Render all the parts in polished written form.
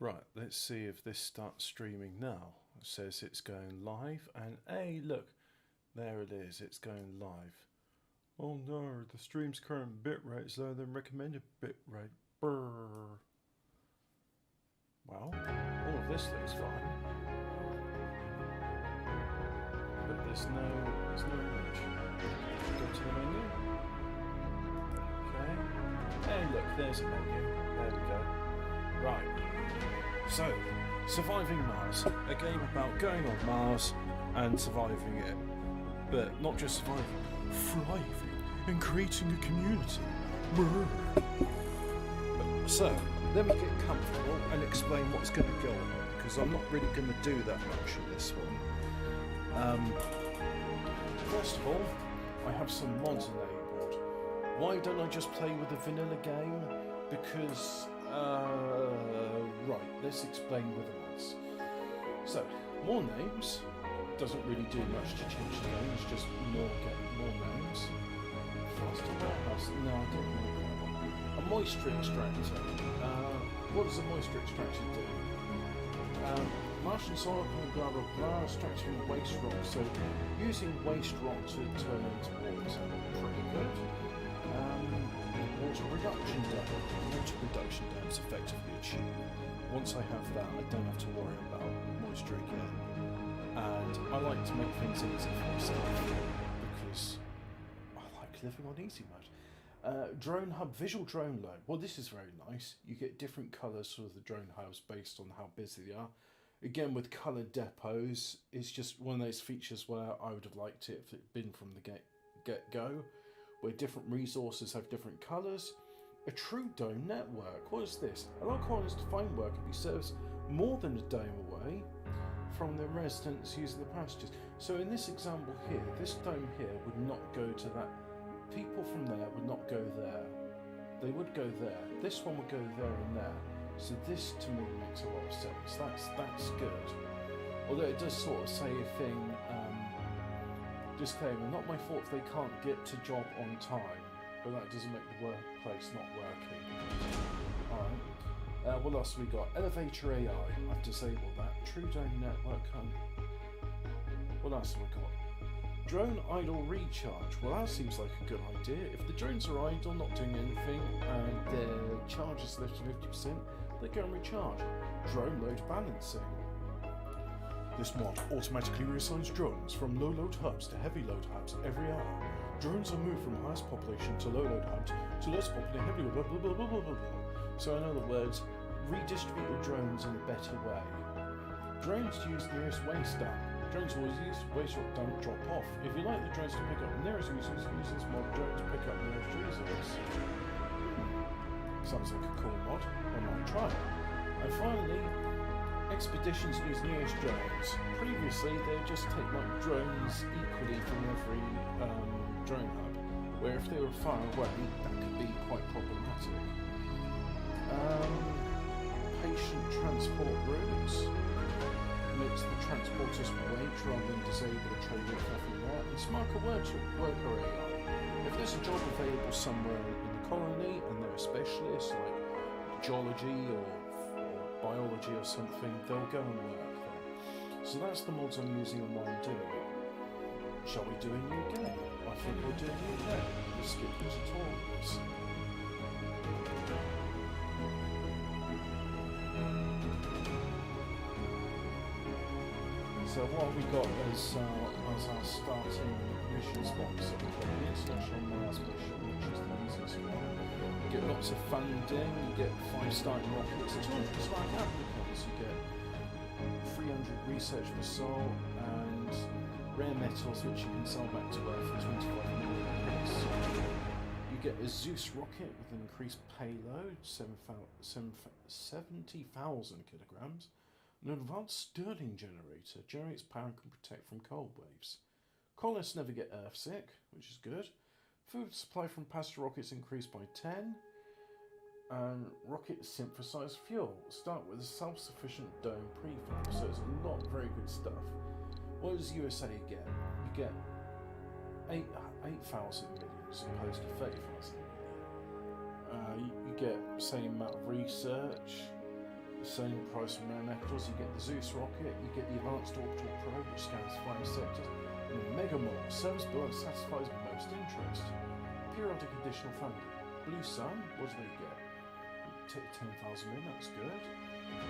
Right, let's see if this starts streaming now. It says it's going live, and hey, look, there it is, it's going live. Oh no, the stream's current bitrate is lower than recommended bitrate. Brrr. Well, all of this looks fine, but there's no image. Go to the menu. Okay. Hey, look, there's a menu. There we go. Right. So, Surviving Mars, a game about going on Mars and surviving it. But not just surviving, thriving and creating a community. So, let me get comfortable and explain what's going to go on, because I'm not really going to do that much in this one. First of all, I have some mods enabled. Why don't I just play with a vanilla game? Because right, let's explain with the mods. So, more names doesn't really do much to change the game, it's just more names. Faster warehouse, no, I don't know that one. A moisture extractor. What does a moisture extractor do? Martian soil, blah blah blah, extracting waste rock. So, using waste rock to turn into water. Pretty good. Water production dam. Water production dams effectively achieved. Once I have that, I don't have to worry about moisture again. And I like to make things easy for myself because I like living on easy mode. Drone hub, visual drone load. Well, this is very nice. You get different colours for the drone hubs based on how busy they are. Again, with coloured depots, it's just one of those features where I would have liked it if it had been from the get-go, where different resources have different colours. A true dome network. What is this? Allow colonists to find work and be serviced more than a dome away from their residents using the passages. So in this example here, this dome here would not go to that. People from there would not go there. They would go there. This one would go there and there. So this to me makes a lot of sense. That's good. Although it does sort of say a thing, disclaimer, not my fault if they can't get to job on time, but that doesn't make the workplace not working. Alright. What else have we got? Elevator AI. I've disabled that. True Dome Network. What else have we got? Drone idle recharge. Well, that seems like a good idea. If the drones are idle, not doing anything, and their charge is less than 50%, they go and recharge. Drone load balancing. This mod automatically reassigns drones from low load hubs to heavy load hubs every hour. Drones are moved from highest population to low load hubs to less populated heavy load, blah blah blah blah blah blah. So in other words, redistribute your drones in a better way. Drones use nearest waste dump. Drones always use waste rock dump drop off. If you like the drones to pick up the nearest resource, use this mod drone to pick up the nearest resource. Sounds like a cool mod. I might try it. And finally, expeditions use nearest drones. Previously, they would just take like drones equally from every drone hub, where if they were far away, that could be quite problematic. Patient transport routes. Makes the transporters wait rather than disable the trade with nothing there. And smarter worker AI. If there's a job available somewhere in the colony and they're a specialist like geology or biology or something, they'll go and work there. So that's the mods I'm using on what I'm doing. Shall we do a new game? I think we'll do a new game. We'll skip the tutorials. So what we got as our starting mission sponsor, we've got the International Mars mission, which is the easiest one. You get lots of funding, you get 5 starting rockets, 200 starting applicants, you get 300 research per soul, and rare metals which you can sell back to Earth for 25 million apiece. You get a Zeus rocket with an increased payload, 70,000 kilograms. An advanced Stirling generator generates power and can protect from cold waves. Colonists never get Earthsick, which is good. Food supply from passenger rockets increased by 10. And rocket synthesized fuel. Start with a self-sufficient dome prefab, so it's a lot of very good stuff. What does USA get? You get 8,000 million as opposed to 30,000 million. You get the same amount of research. Same price from rare metals. You get the Zeus rocket, you get the Advanced Orbital Probe, which scans flying sectors, and the Megamore, service bill that satisfies most interest. Periodic additional funding. Blue Sun, what do they get? 10,000 in, that's good.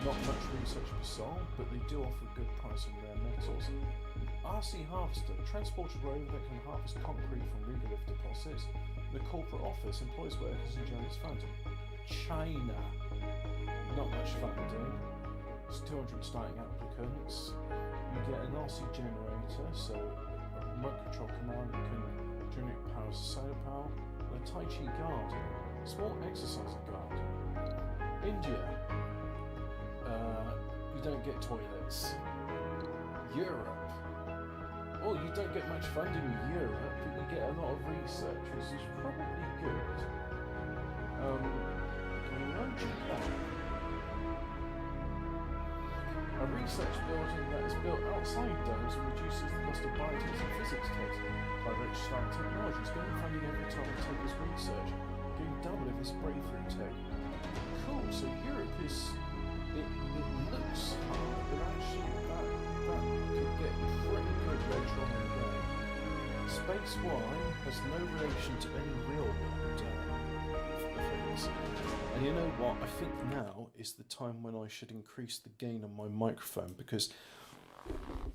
Not much research per soul, but they do offer a good price on rare metals. RC Harvester, transporter rover that can harvest concrete from regolith deposits. The corporate office employs workers and generates funding. China, not much funding. It's 200 starting applicants. You get an RC generator, so a remote control command that can generate power to solar power. And a Tai Chi garden, small exercising garden. India, you don't get toilets. Europe, well, you don't get much funding in Europe, but you get a lot of research, which is probably good. Japan. A research building that is built outside domes and reduces the cost of biotech and physics tests by Rich Start Technologies, getting funding every time it takes research, getting double if it's breakthrough tech. Cool, so Europe is, it looks hard, but actually that could get pretty good later on in the game. Space Y has no relation to any real world things. And you know what, I think now is the time when I should increase the gain on my microphone, because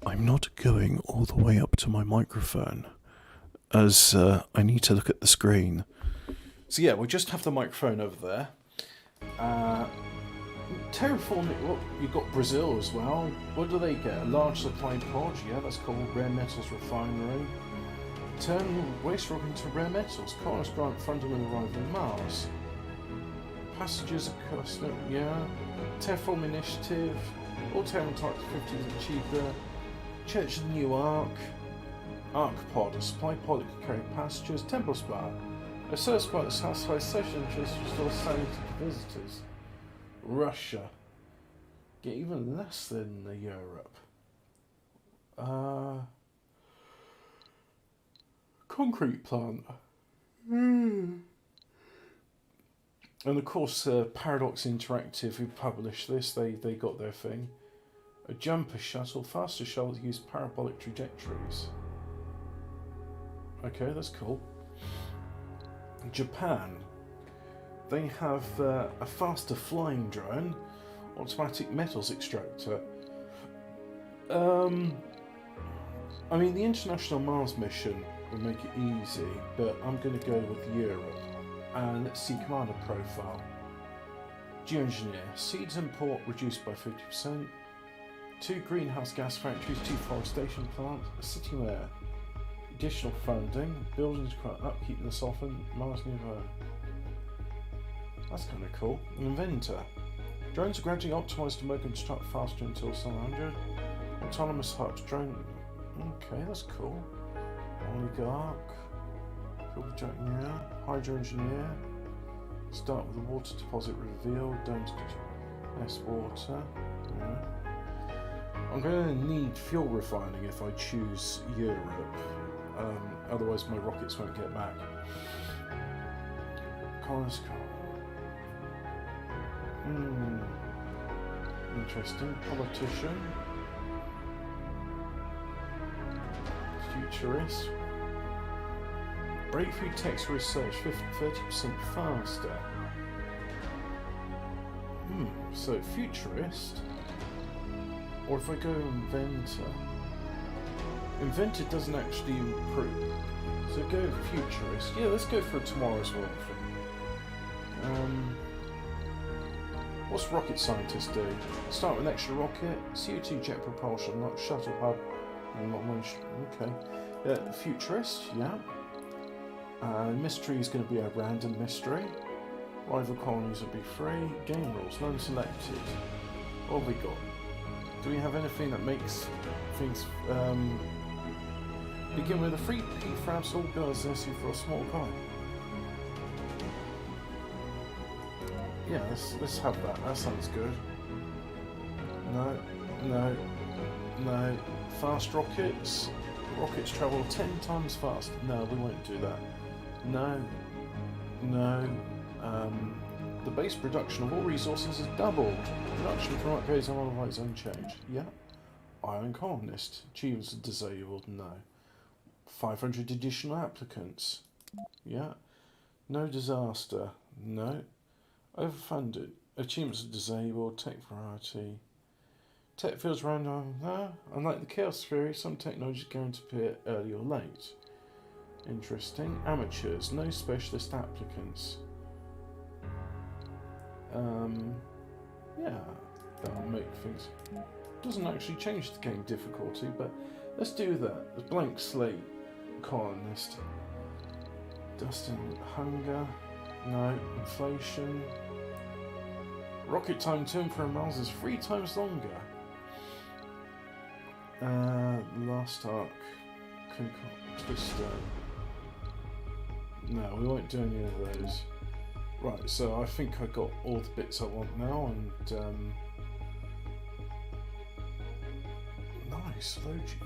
I'm not going all the way up to my microphone, as I need to look at the screen. So yeah, we'll just have the microphone over there. Terraforming, well, you've got Brazil as well. What do they get? A large supply pod, yeah, that's called Rare Metals Refinery. Turn waste rock into rare metals. Colonists grant fundamental arrival on Mars. Passengers are custom, yeah. Terraform Initiative. All Terran types 50s are cheaper. Church of the New Ark. Ark Pod, a supply pod that can carry passengers. Temple Spa. A service pod that satisfies social interests and restores sanity to visitors. Russia. Get even less than Europe. Concrete plant. And of course, Paradox Interactive, who published this, they got their thing. A jumper shuttle, faster shuttle that use parabolic trajectories. Okay, that's cool. Japan, they have a faster flying drone, automatic metals extractor. I mean, the International Mars mission will make it easy, but I'm going to go with Europe. And let's see commander profile. Geoengineer, seeds import reduced by 50%. 2 greenhouse gas factories, 2 forestation plants, a city mayor. Additional funding, buildings require upkeep and soften, Mars nearby. That's kind of cool. An inventor. Drones are gradually optimised to make and construct faster until 700. Autonomous hubs. Drone. Okay, that's cool. Oligarch. Yeah. Hydro engineer. Start with the water deposit reveal. Don't less water. Yeah. I'm going to need fuel refining if I choose Europe. Otherwise my rockets won't get back. Colonist car. Interesting. Politician. Futurist. Breakthrough text research 30% faster. So futurist. Or if I go inventor. Inventor doesn't actually improve. So go futurist. Yeah, let's go for tomorrow's world thing. What's rocket scientist do? Start with an extra rocket, CO2 jet propulsion, not shuttle hub, and not one. Okay. Futurist, yeah. Mystery is going to be a random mystery. Rival colonies will be free. Game rules, none selected. What have we got? Do we have anything that makes things begin with a free PFRAPS all girls necessary for a small colony? Yeah, let's have that. That sounds good. No. Fast rockets. Rockets travel 10 times faster. No, we won't do that. No. The base production of all resources has doubled. Production from upgrades and otherwise unchanged. Yeah. Iron colonist. Achievements are disabled. No. 500 additional applicants. Yeah. No disaster. No. Overfunded. Achievements are disabled. Tech variety. Tech fields random. No. Unlike the Chaos Theory, some technology is going to appear early or late. Interesting. Amateurs. No specialist applicants. Yeah, that'll make things. Doesn't actually change the game difficulty, but let's do that. The blank slate colonist. Dust and hunger. No. Inflation. Rocket time to and from miles is 3 times longer. Last arc. Twister. No, we won't do any of those. Right, so I think I got all the bits I want now, and nice, Logi.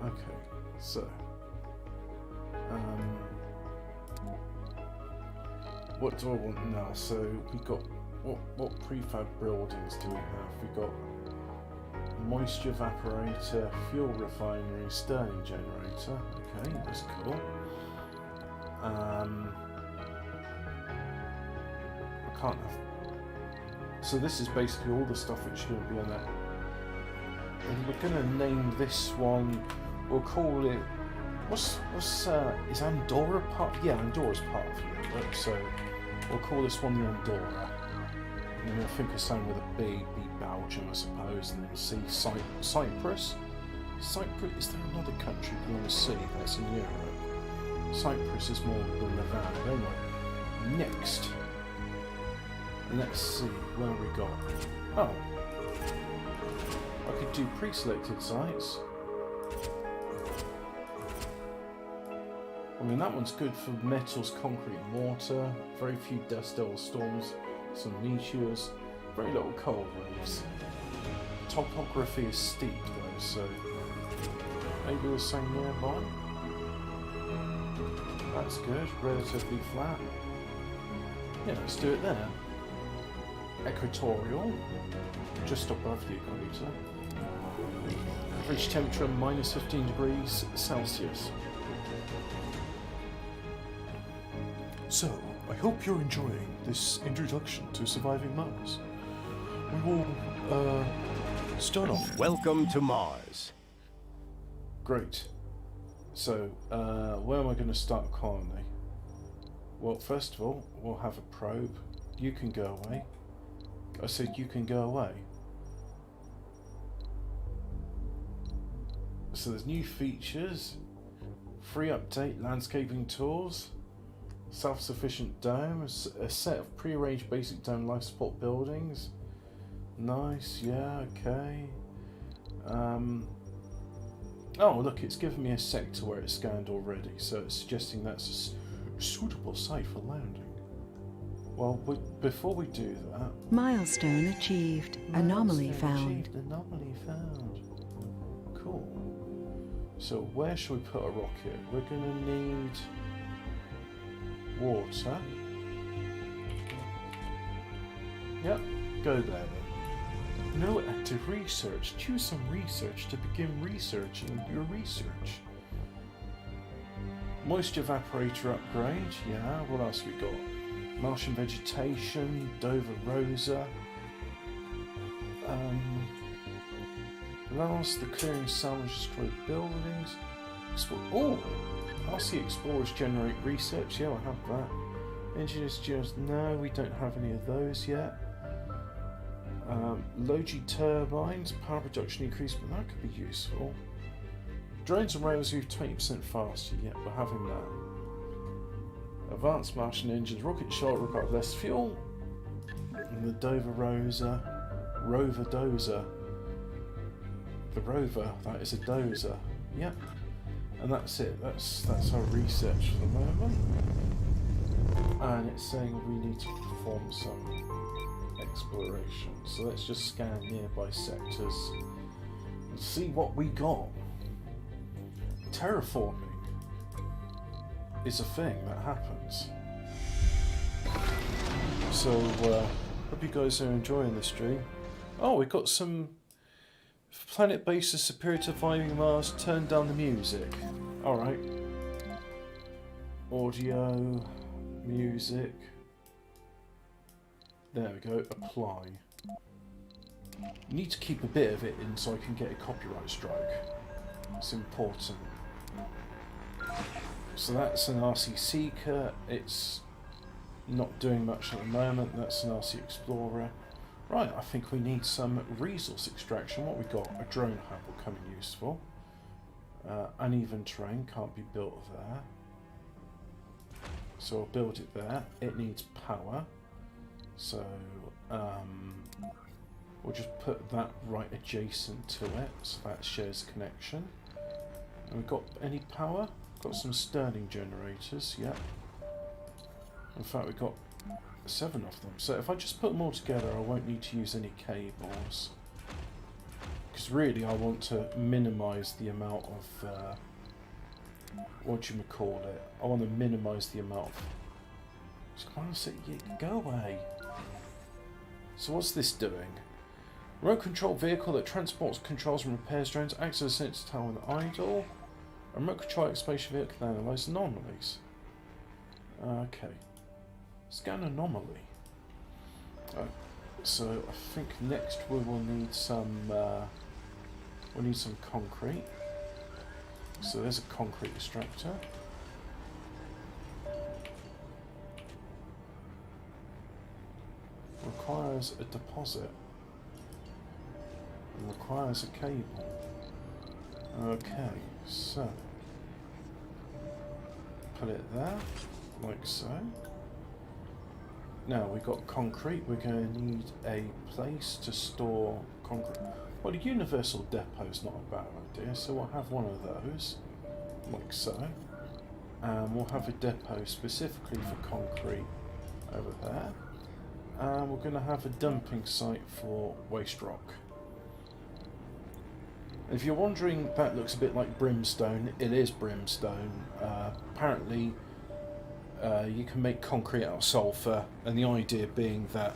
Okay, so what do I want now? So we got what prefab buildings do we have? We got moisture evaporator, fuel refinery, Stirling generator. Okay, that's cool. I can't have. So this is basically all the stuff which is going to be on that. And we're going to name this one. We'll call it. What's is Andorra part? Yeah, Andorra's part of Europe. So we'll call this one the Andorra. And then we'll think of something with a B, be Belgium, I suppose, and then C, Cyprus. Cyprus. Is there another country beyond the sea that's in Europe? Cyprus is more the Levant. Anyway, next. Let's see where we got. Oh, I could do pre-selected sites. I mean, that one's good for metals, concrete, and water. Very few dust devil storms, some meteors, very little cold waves. Topography is steep though, so maybe the same nearby. That's good, relatively flat. Yeah, let's do it there. Equatorial, just above the equator. Average temperature minus 15 degrees Celsius. So, I hope you're enjoying this introduction to surviving Mars. We will start off. Welcome to Mars. Great. So, where am I going to start a colony? Well, first of all, we'll have a probe. You can go away. I said you can go away. So there's new features. Free update, landscaping tours. Self-sufficient dome. A set of pre-arranged basic dome life support buildings. Nice, yeah, okay. Oh, look, it's given me a sector where it's scanned already, so it's suggesting that's a suitable site for landing. Well, before we do that... Milestone achieved. Anomaly found. Anomaly found. Cool. So where should we put a rocket? We're going to need water. Yep, go there then. No active research. Choose some research to begin researching your research. Moisture evaporator upgrade. Yeah, what else we got? Martian vegetation, Dover Rosa. Last, the clearing salvage destroyed buildings. Oh, I see explorers generate research. Yeah, I have that. Engineers just no, we don't have any of those yet. Logi turbines, power production increase, but that could be useful. Drones and rovers move 20% faster. Yeah, we're having that. Advanced Martian engines, rocket shot require less fuel. And the Dover Rosa, Rover Dozer. The rover, that is a dozer. Yep. And that's it. That's our research for the moment. And it's saying we need to perform some exploration. So let's just scan nearby sectors and see what we got. Terraforming is a thing that happens. So, hope you guys are enjoying the stream. Oh, we got some planet bases superior to surviving Mars. Turn down the music. Alright. Audio, music. There we go. Apply. Need to keep a bit of it in so I can get a copyright strike. It's important. So that's an RC Seeker. It's not doing much at the moment. That's an RC Explorer. Right, I think we need some resource extraction. What we got? A drone hub will come in useful. Uneven terrain can't be built there. So I'll build it there. It needs power. So we'll just put that right adjacent to it, so that shares connection. And we've got any power? Got some Stirling generators, yep. In fact, we've got 7 of them. So if I just put them all together, I won't need to use any cables. Because really, I want to minimise the amount of what do you call it? I want to minimise the amount of... Just come on, go away. So what's this doing? Remote control vehicle that transports, controls and repairs drones, acts as a sensor tower when idle. A remote control exploration vehicle that analyses anomalies. Okay. Scan anomaly. So I think next we will need some concrete. So there's a concrete extractor. Requires a deposit. Requires a cable. Okay, so put it there, like so. Now we've got concrete, we're going to need a place to store concrete. Well, a universal depot is not a bad idea, so we'll have one of those, like so. And we'll have a depot specifically for concrete over there. And we're going to have a dumping site for waste rock. If you're wondering, that looks a bit like brimstone. It is brimstone. Apparently, you can make concrete out of sulfur, and the idea being that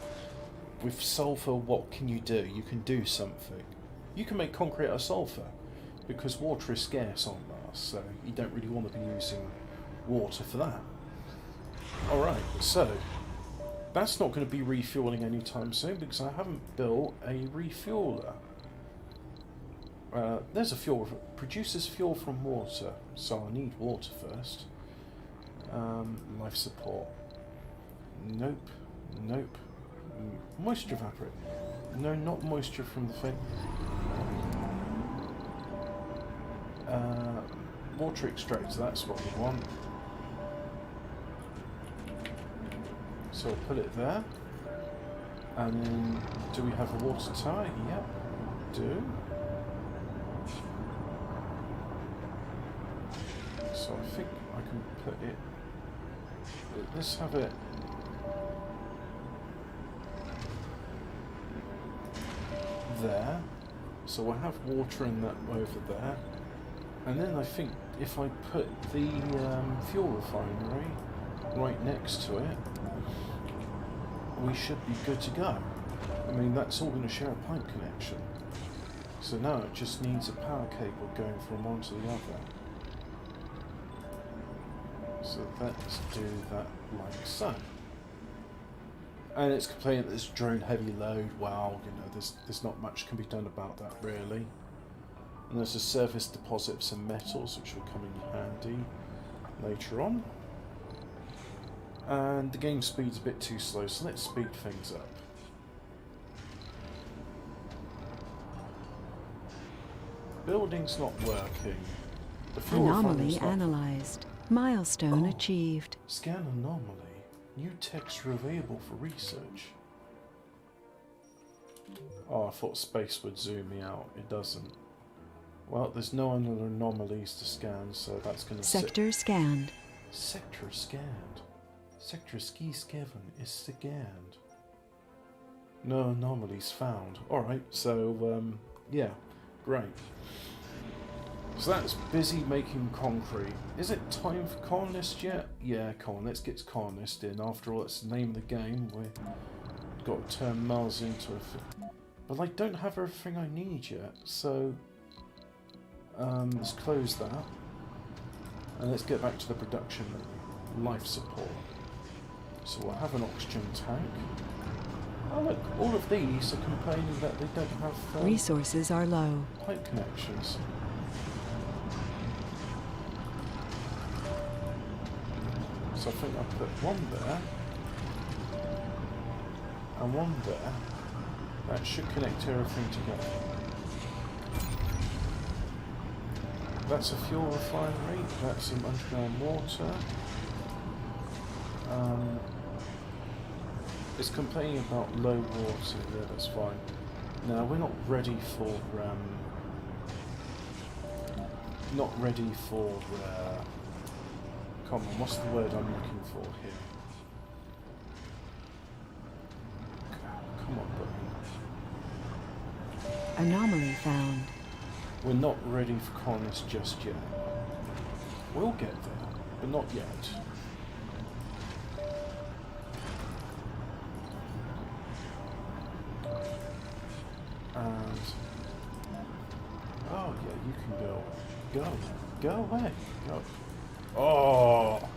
with sulfur, what can you do? You can do something. You can make concrete out of sulfur because water is scarce on Mars, so you don't really want to be using water for that. Alright, so that's not going to be refueling anytime soon because I haven't built a refueler. There's a fuel, produces fuel from water, so I need water first. Life support. Nope. Nope. Moisture evaporate. No, not moisture from the thing. Water extractor, that's what we want. So I'll put it there. And then, do we have a water tower? Yep, do. So I think I can put it... Let's have it... there. So we'll have water in that over there. And then I think if I put the fuel refinery right next to it, we should be good to go. I mean, that's all going to share a pipe connection. So now it just needs a power cable going from one to the other. So let's do that like so. And it's complaining that there's drone heavy load. Wow, you know, there's not much can be done about that really. And there's a surface deposit of some metals which will come in handy later on. And the game speed's a bit too slow, so let's speed things up. Building's not working. The fuel Anomaly refinery's not... analyzed. Milestone achieved. Scan anomaly. New text available for research. Oh, I thought space would zoom me out. It doesn't. Well, there's no other anomalies to scan, so that's going to... Sector scanned. Sector scanned. Sector ski scaven is scanned. No anomalies found. Alright, so, yeah, great. So that's busy making concrete. Is it time for colonist yet? Yeah, come on, let's get colonist in. After all, that's the name of the game. We've got to turn Mars into a... But I don't have everything I need yet, so... let's close that. And let's get back to the production life support. So we'll have an oxygen tank. Oh look, all of these are complaining that they don't have... Resources are low. pipe connections. So I think I'll put one there and one there. That should connect everything together. That's a fuel refinery. That's some underground water. It's complaining about low water. Yeah, that's fine. Now we're not ready for come on, what's the word I'm looking for here? Come on, buddy. Anomaly found. We're not ready for colonists just yet. We'll get there, but not yet. And... oh yeah, you can go. Go away. Go. Oh!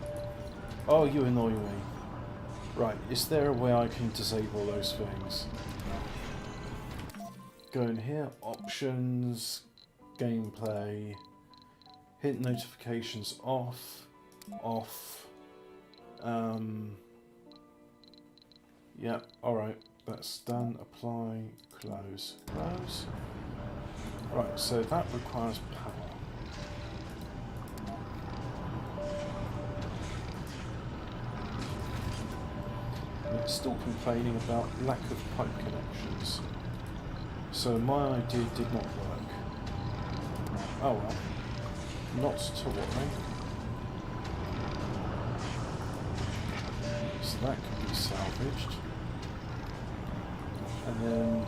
Oh, you annoy me. Right, is there a way I can disable those things? Go in here, options, gameplay, hit notifications off, yeah, alright, that's done, apply, close. Right, so that requires power. It's still complaining about lack of pipe connections. So my idea did not work. Oh well. Not to worry. So that can be salvaged. And then...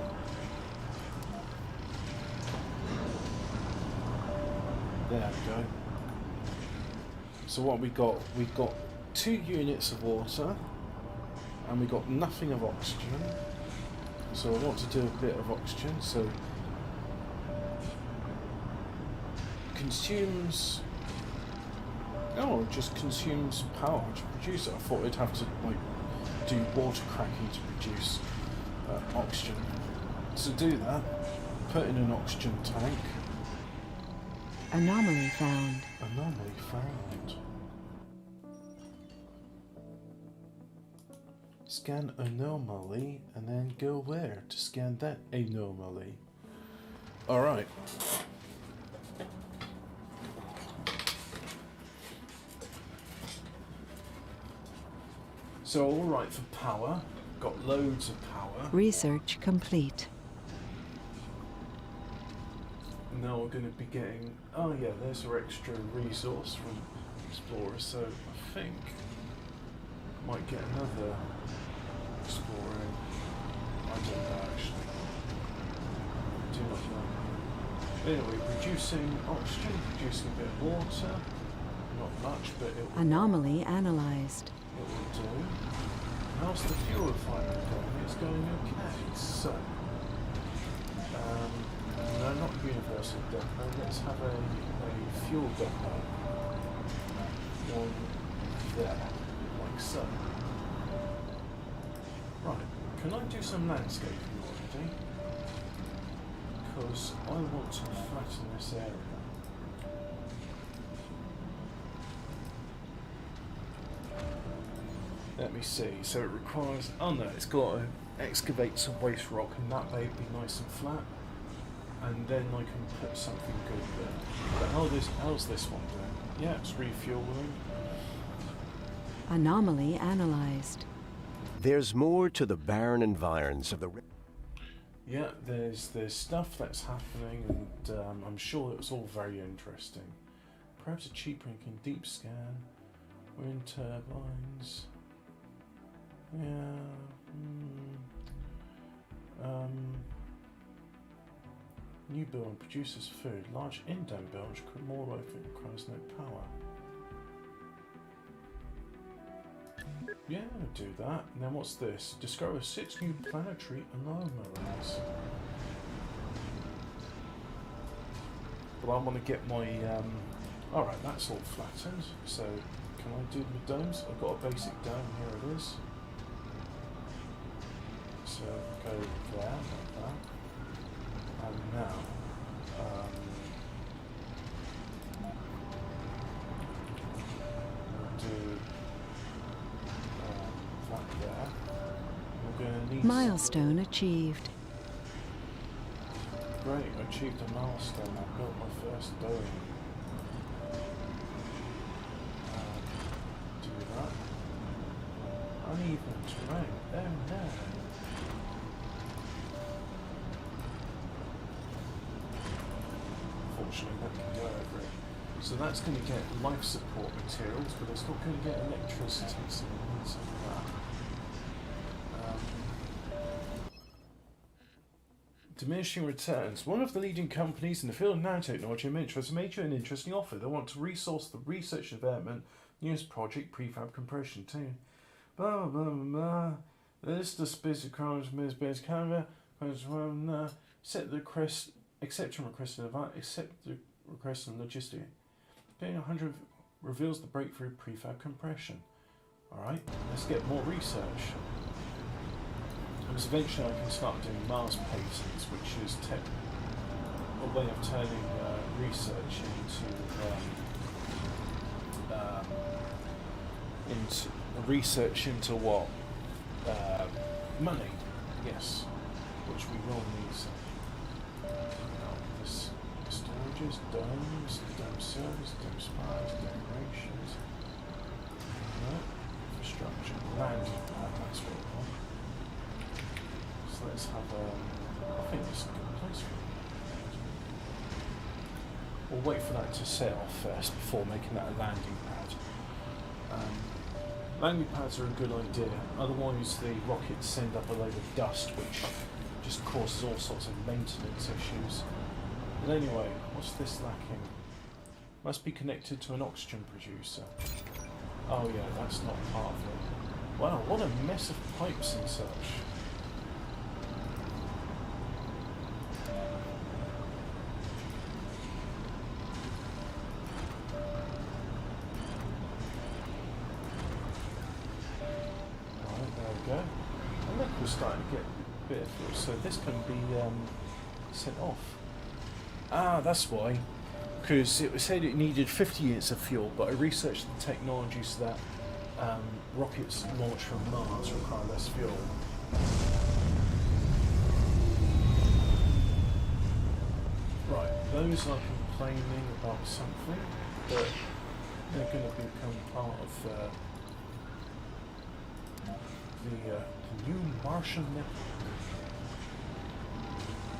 there we go. So what we got? We got 2 units of water. And we got nothing of oxygen. So I want to do a bit of oxygen. So consumes. Oh, it just consumes power to produce it. I thought it'd have to like do water cracking to produce oxygen. To do that, put in an oxygen tank. Anomaly found. Anomaly found. Scan anomaly and then go where to scan that anomaly. Alright. So alright for power. Got loads of power. Research complete. Now we're going to be getting... oh yeah, there's our extra resource from Explorer, so I think might get another Explorer. I don't know actually. Do not know. Anyway, producing oxygen, producing a bit of water. Not much, but it will, Anomaly analyzed. it will do. How's the fuel refinery going? It's going okay. So, no, not universal depot. Let's have a fuel depot. One there, like so. Right, can I do some landscaping already? Because I want to flatten this area. Let me see. So it requires... oh no, it's got to excavate some waste rock and that may be nice and flat. And then I can put something good there. But how's this one doing? Yeah, it's refueling. Anomaly analyzed. There's more to the barren environs of the... Yeah, there's stuff that's happening, and I'm sure it was all very interesting. Perhaps a cheaper and can deep scan. Wind turbines. Yeah. New building produces food. Large indent building more open requires no power. Yeah, do that. And then what's this? Discover 6 new planetary anomalies. But I want to get my... Alright, that's all flattened. So, can I do the domes? I've got a basic dome. Here it is. So, go there, like that. And now... we'll do... that there. We're going to need... Milestone achieved. Great, I achieved a milestone. I built my first dome. Do that. Uneven terrain. Oh no. Unfortunately, that can go over it. So that's going to get life support materials, but it's not going to get electricity, so we need some of that. Diminishing returns. One of the leading companies in the field of nanotechnology has made you an interesting offer. They want to resource the research and development newest project, prefab compression too. Blah blah blah blah. This is the space economy based camera. Set the request, accept and request an advance, accept the request and logistic. Paying 100 reveals the breakthrough prefab compression. Alright, let's get more research. Because eventually I can start doing Mars patents, which is a way of turning research into what? Money, yes, which we will need some. This storages, domes, dome servers, dome spies, decorations, infrastructure, land, that's what we want. So let's have I think this is a good place for it. We'll wait for that to set off first before making that a landing pad. Landing pads are a good idea, otherwise the rockets send up a load of dust which just causes all sorts of maintenance issues. But anyway, what's this lacking? Must be connected to an oxygen producer. Oh yeah, that's not part of it. Wow, what a mess of pipes and such. Starting to get a bit of fuel, so this can be sent off. Ah, that's why. Because it said it needed 50 units of fuel, but I researched the technology so that rockets launched from Mars require less fuel. Right, those are complaining about something, but they're going to become part of the new Martian network,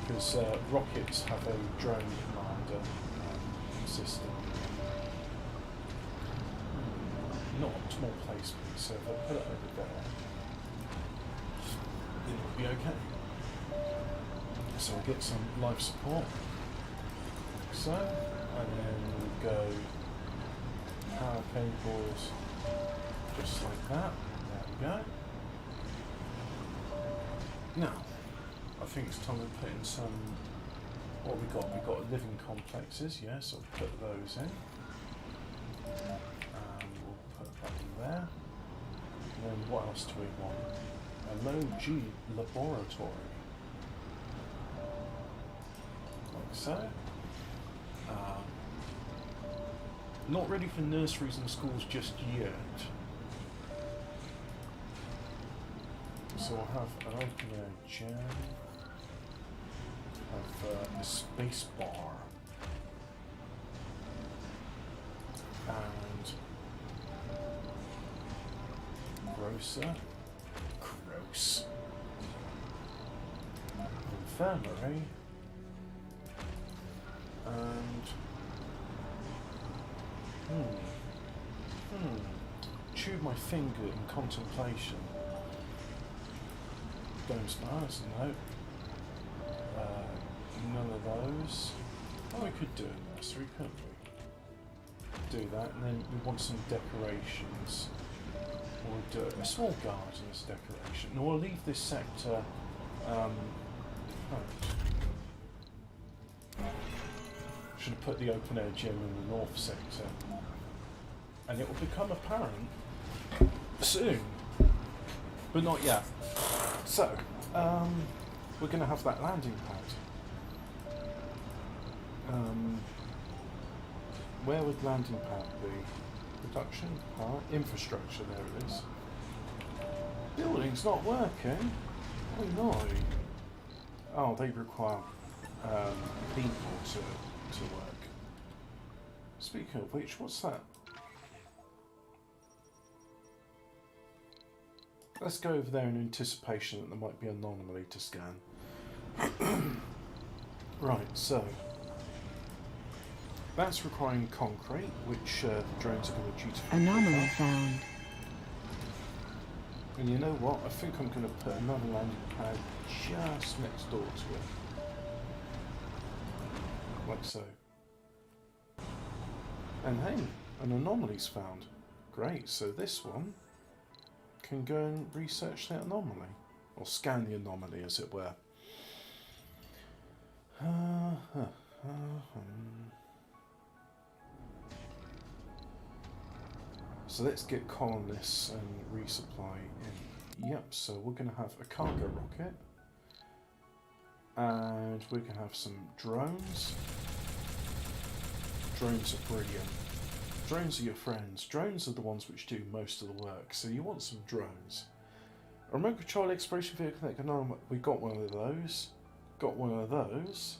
because rockets have a drone commander system. Not optimal placement, so if I put it over there, it'll be okay. So we'll get some life support, like so, and then we'll go power cables, just like that. There we go. Now, I think it's time to put in some... What have we got? We've got living complexes, yes, so we'll put those in. And we'll put that in there. And then what else do we want? A low-G laboratory. Like so. Not ready for nurseries and schools just yet. So we'll have an open gem, have a space bar, and grocer, gross, infirmary, and chew my finger in contemplation. Dome spires, no. none of those. Oh, we could do a nursery, couldn't we? Do that, and then we want some decorations. Or do a small garden as decoration. And we'll leave this sector should have put the open air gym in the north sector. And it will become apparent soon. But not yet. So, we're going to have that landing pad. Where would landing pad be? Production, power, infrastructure, there it is. Building's not working. Oh no. Oh, they require people to work. Speaking of which, what's that? Let's go over there in anticipation that there might be an anomaly to scan. Right, so that's requiring concrete, which the drones are going to dutifully Anomaly pick up. found. And you know what? I think I'm going to put another landing pad just next door to it. Like so. And hey, an anomaly's found. Great, so this one can go and research that anomaly. Or scan the anomaly, as it were. So let's get colonists and resupply in. Yep, so we're going to have a cargo rocket. And we're going to have some drones. Drones are brilliant. Drones are your friends. Drones are the ones which do most of the work. So you want some drones. A remote control exploration vehicle that can... we got one of those. Got one of those.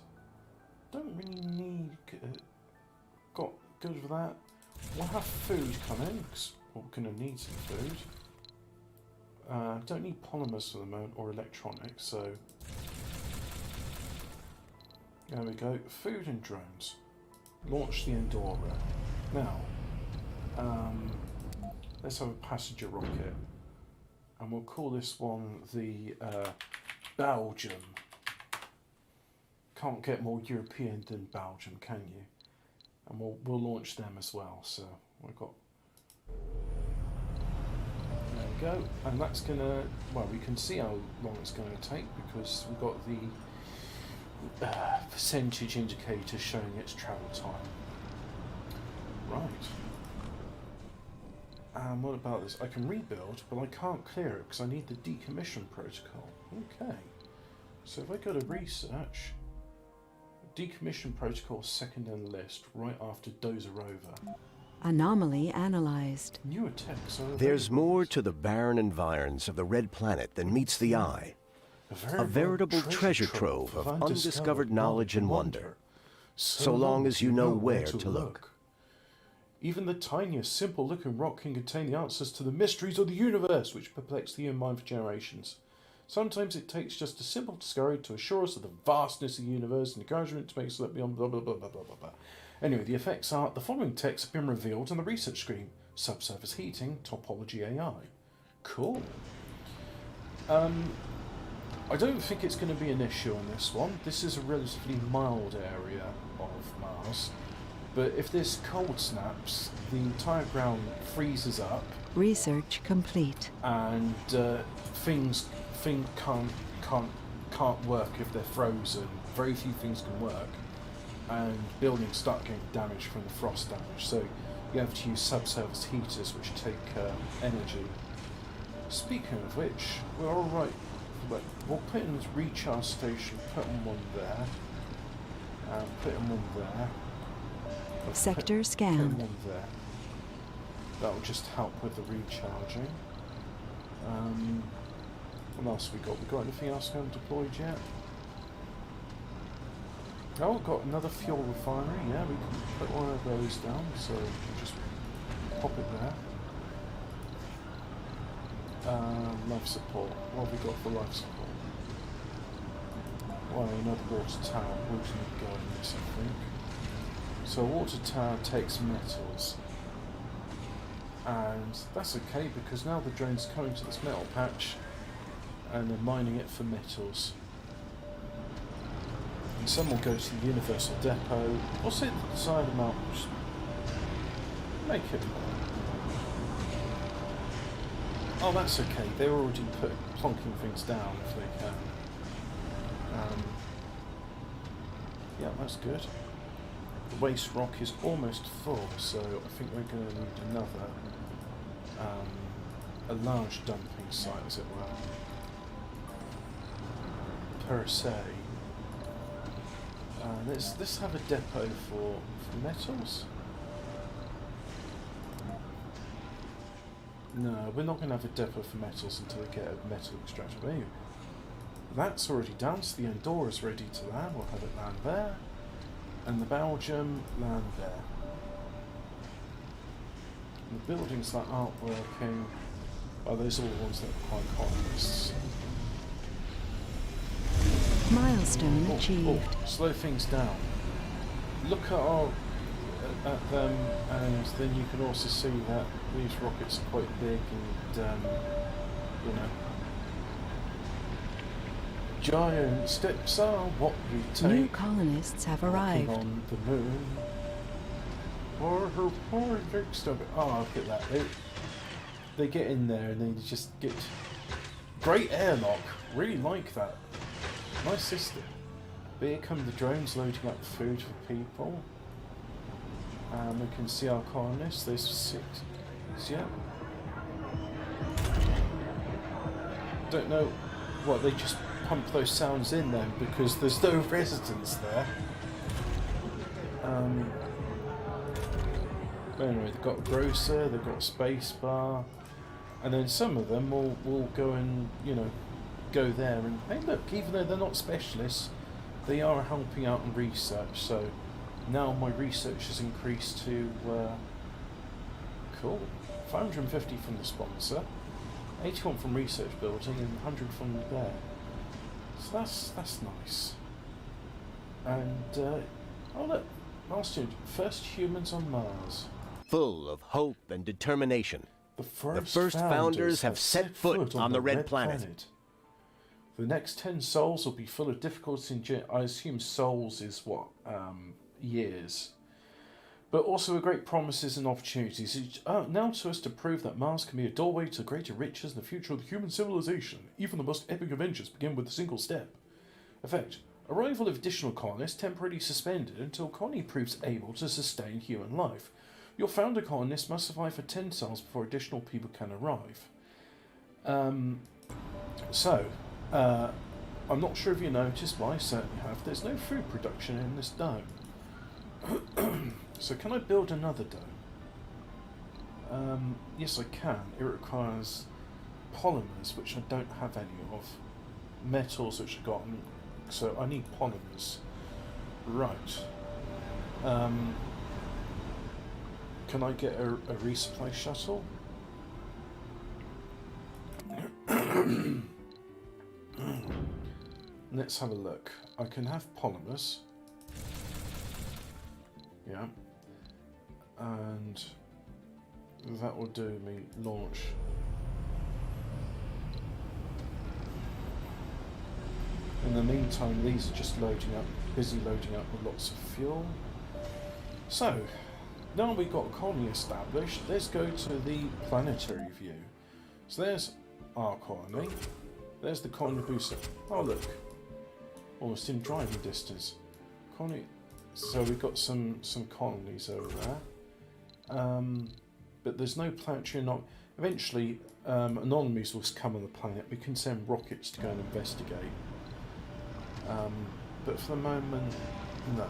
Don't really need... got good for that. We'll have food coming, because we're going to need some food. Don't need polymers for the moment, or electronics, so... There we go. Food and drones. Launch the Endora. Now, let's have a passenger rocket. And we'll call this one the Belgium. Can't get more European than Belgium, can you? And we'll launch them as well. So we've got... There we go. And that's going to... Well, we can see how long it's going to take because we've got the percentage indicator showing its travel time. Right. And what about this? I can rebuild, but I can't clear it because I need the decommission protocol. Okay. So if I go to research... Decommission protocol second in the list, right after Dozer Rover. Anomaly analyzed. Newer techs are There's available. more to the barren environs of the Red Planet than meets the eye. A veritable treasure trove of undiscovered knowledge and wonder, so long as you know where to look. Even the tiniest, simple-looking rock can contain the answers to the mysteries of the universe, which perplex the human mind for generations. Sometimes it takes just a simple discovery to assure us of the vastness of the universe and encouragement to make us look beyond blah blah blah blah blah blah blah. Anyway, the effects are the following texts have been revealed on the research screen: subsurface heating, topology AI. Cool. I don't think it's going to be an issue on this one. This is a relatively mild area of Mars, but if this cold snaps, the entire ground freezes up. Research complete. And things can't work if they're frozen. Very few things can work, and buildings start getting damaged from the frost damage. So you have to use subsurface heaters, which take energy. Speaking of which, we're all right. But we'll put in this recharge station. Put in one there. Put in one there. Sector Put in scanned. one there. That will just help with the recharging. What else we got? We got anything else going deployed yet? Oh, we've got another fuel refinery. Yeah, we can put one of those down. So we'll just pop it there. Life support. What have we got for life support? Well, another water tower. We'll need to go on this, I think. So a water tower takes metals. And that's okay because now the drone's coming to this metal patch and they're mining it for metals. Some will go to the Universal Depot. We'll see the desired amount. Just make it more. Oh, that's okay. They're already plonking things down if they can. Yeah, that's good. The waste rock is almost full, so I think we're going to need another, a large dumping site, as it were, per se. Let's have a depot for metals. No, we're not going to have a depot for metals until we get a metal extractor. Anyway, that's already done, so the Andora's ready to land. We'll have it land there. And the Belgium land there. And the buildings that aren't working, well, those are all the ones that require colonists. Milestone achieved. Slow things down. Look at them, and then you can also see that these rockets are quite big and, you know, giant steps are what we take. New colonists have arrived. On the moon. Or her poor stuff. Oh, look at that. They get in there and they just get great airlock. Really like that. Nice system. But here come the drones loading up food for people. We can see our colonists. There's 6. Yeah. Don't know what they just pump those sounds in then because there's no residents there. Anyway, they've got a grocer, they've got a space bar, and then some of them will go and, you know, go there and, hey look, even though they're not specialists, they are helping out in research, so now my research has increased to, cool, 550 from the sponsor, 81 from research building, and 100 from there. So that's nice. And, oh look, Master, first humans on Mars. Full of hope and determination, The first founders have set foot on the Red Planet. The next 10 sols will be full of difficulties in I assume sols is what? Years. But also great promises and opportunities. It's now to us to prove that Mars can be a doorway to greater riches and the future of human civilization. Even the most epic adventures begin with a single step. Effect. Arrival of additional colonists temporarily suspended until colony proves able to sustain human life. Your founder colonists must survive for 10 sols before additional people can arrive. I'm not sure if you noticed, but I certainly have. There's no food production in this dome. So can I build another dome? Yes, I can. It requires polymers, which I don't have any of. Metals, which I've got. So I need polymers. Right. Can I get a resupply shuttle? Let's have a look. I can have polymers. Yeah. And that will do me launch. In the meantime, these are just busy loading up with lots of fuel. So, now we've got a colony established, let's go to the planetary view. So there's our colony. There's the colony booster. Oh look, almost in driving distance. Colony. So we've got some colonies over there. But there's no planetary. Eventually, anomalies will come on the planet. We can send rockets to go and investigate. But for the moment, no,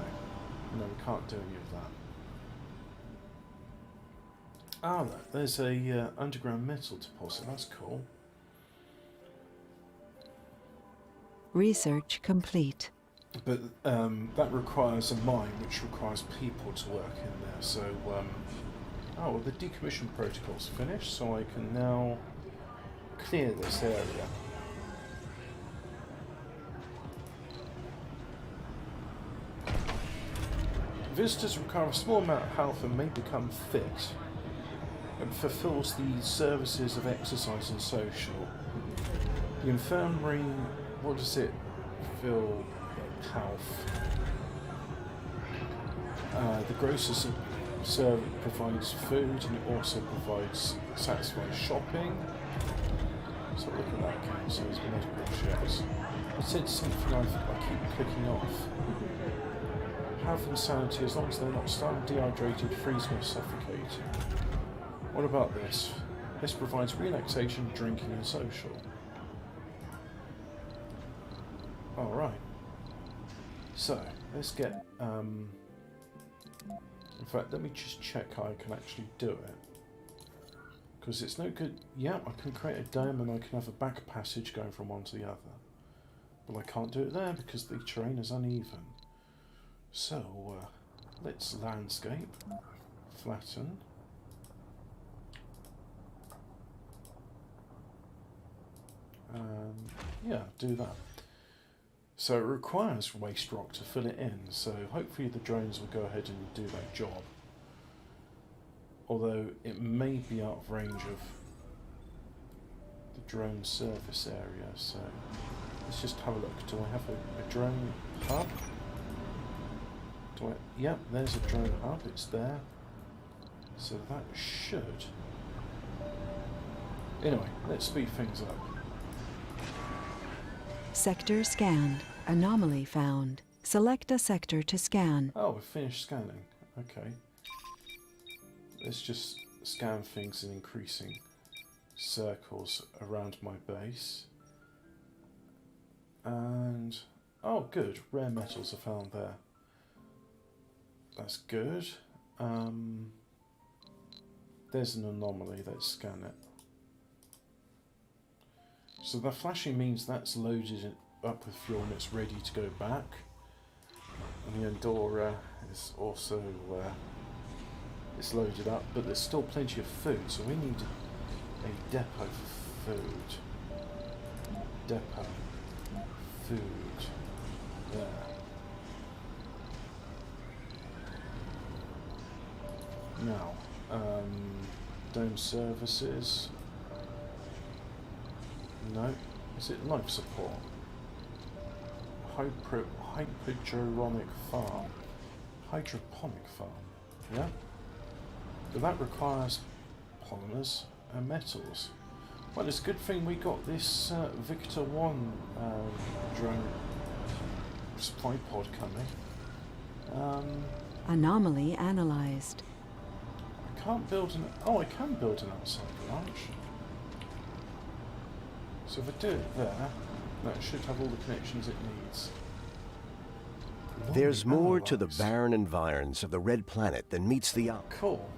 we can't do any of that. Ah, look, there's a underground metal deposit. That's cool. Research complete. But that requires a mine, which requires people to work in there. So, oh, well, the decommission protocol's finished, so I can now clear this area. Visitors require a small amount of health and may become fit. It fulfills the services of exercise and social. The infirmary, what does it fill? health. The grocer's servant provides food, and it also provides satisfying shopping. So look at that account, so it's medical checks. It said something I keep clicking off. Health and sanity, as long as they're not starving, dehydrated, freezing or suffocating. What about this? This provides relaxation, drinking and social. Alright. So, let's get... in fact, let me just check how I can actually do it. Because it's no good... Yeah, I can create a dome and I can have a back passage going from one to the other. But I can't do it there because the terrain is uneven. So, let's landscape. Flatten. Yeah, do that. So it requires waste rock to fill it in, so hopefully the drones will go ahead and do that job. Although it may be out of range of the drone service area, so let's just have a look. Do I have a drone hub? Yep, there's a drone hub, it's there. So that should... Anyway, let's speed things up. Sector scanned. Anomaly found. Select a sector to scan. Oh, we've finished scanning. Okay. Let's just scan things in increasing circles around my base. And... oh, good. Rare metals are found there. That's good. There's an anomaly. Let's scan it. So the flashing means that's loaded up with fuel and it's ready to go back. And the Andorra is also it's loaded up, but there's still plenty of food, so we need a depot for food. Depot. Food. There. Now, dome services. No. Is it life support? Hydroponic farm. Hydroponic farm. Yeah? But that requires polymers and metals. Well, it's a good thing we got this Victor 1 drone supply pod coming. Anomaly analyzed. I can't build an... oh, I can build an outside branch. So if I do it there, that should have all the connections it needs. There's more to the barren environs of the Red Planet than meets the eye. Cool.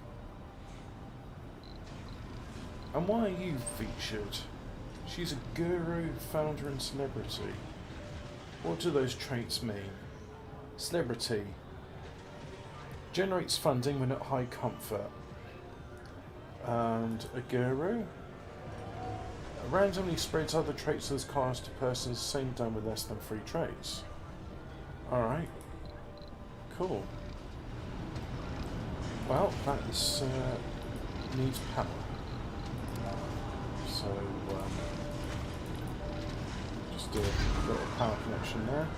And why are you featured? She's a guru, founder and celebrity. What do those traits mean? Celebrity. Generates funding when at high comfort. And a guru? Randomly spreads other traits as cars to persons, same done with less than 3 traits. Alright. Cool. Well, that is, needs power. So, just do a little power connection there.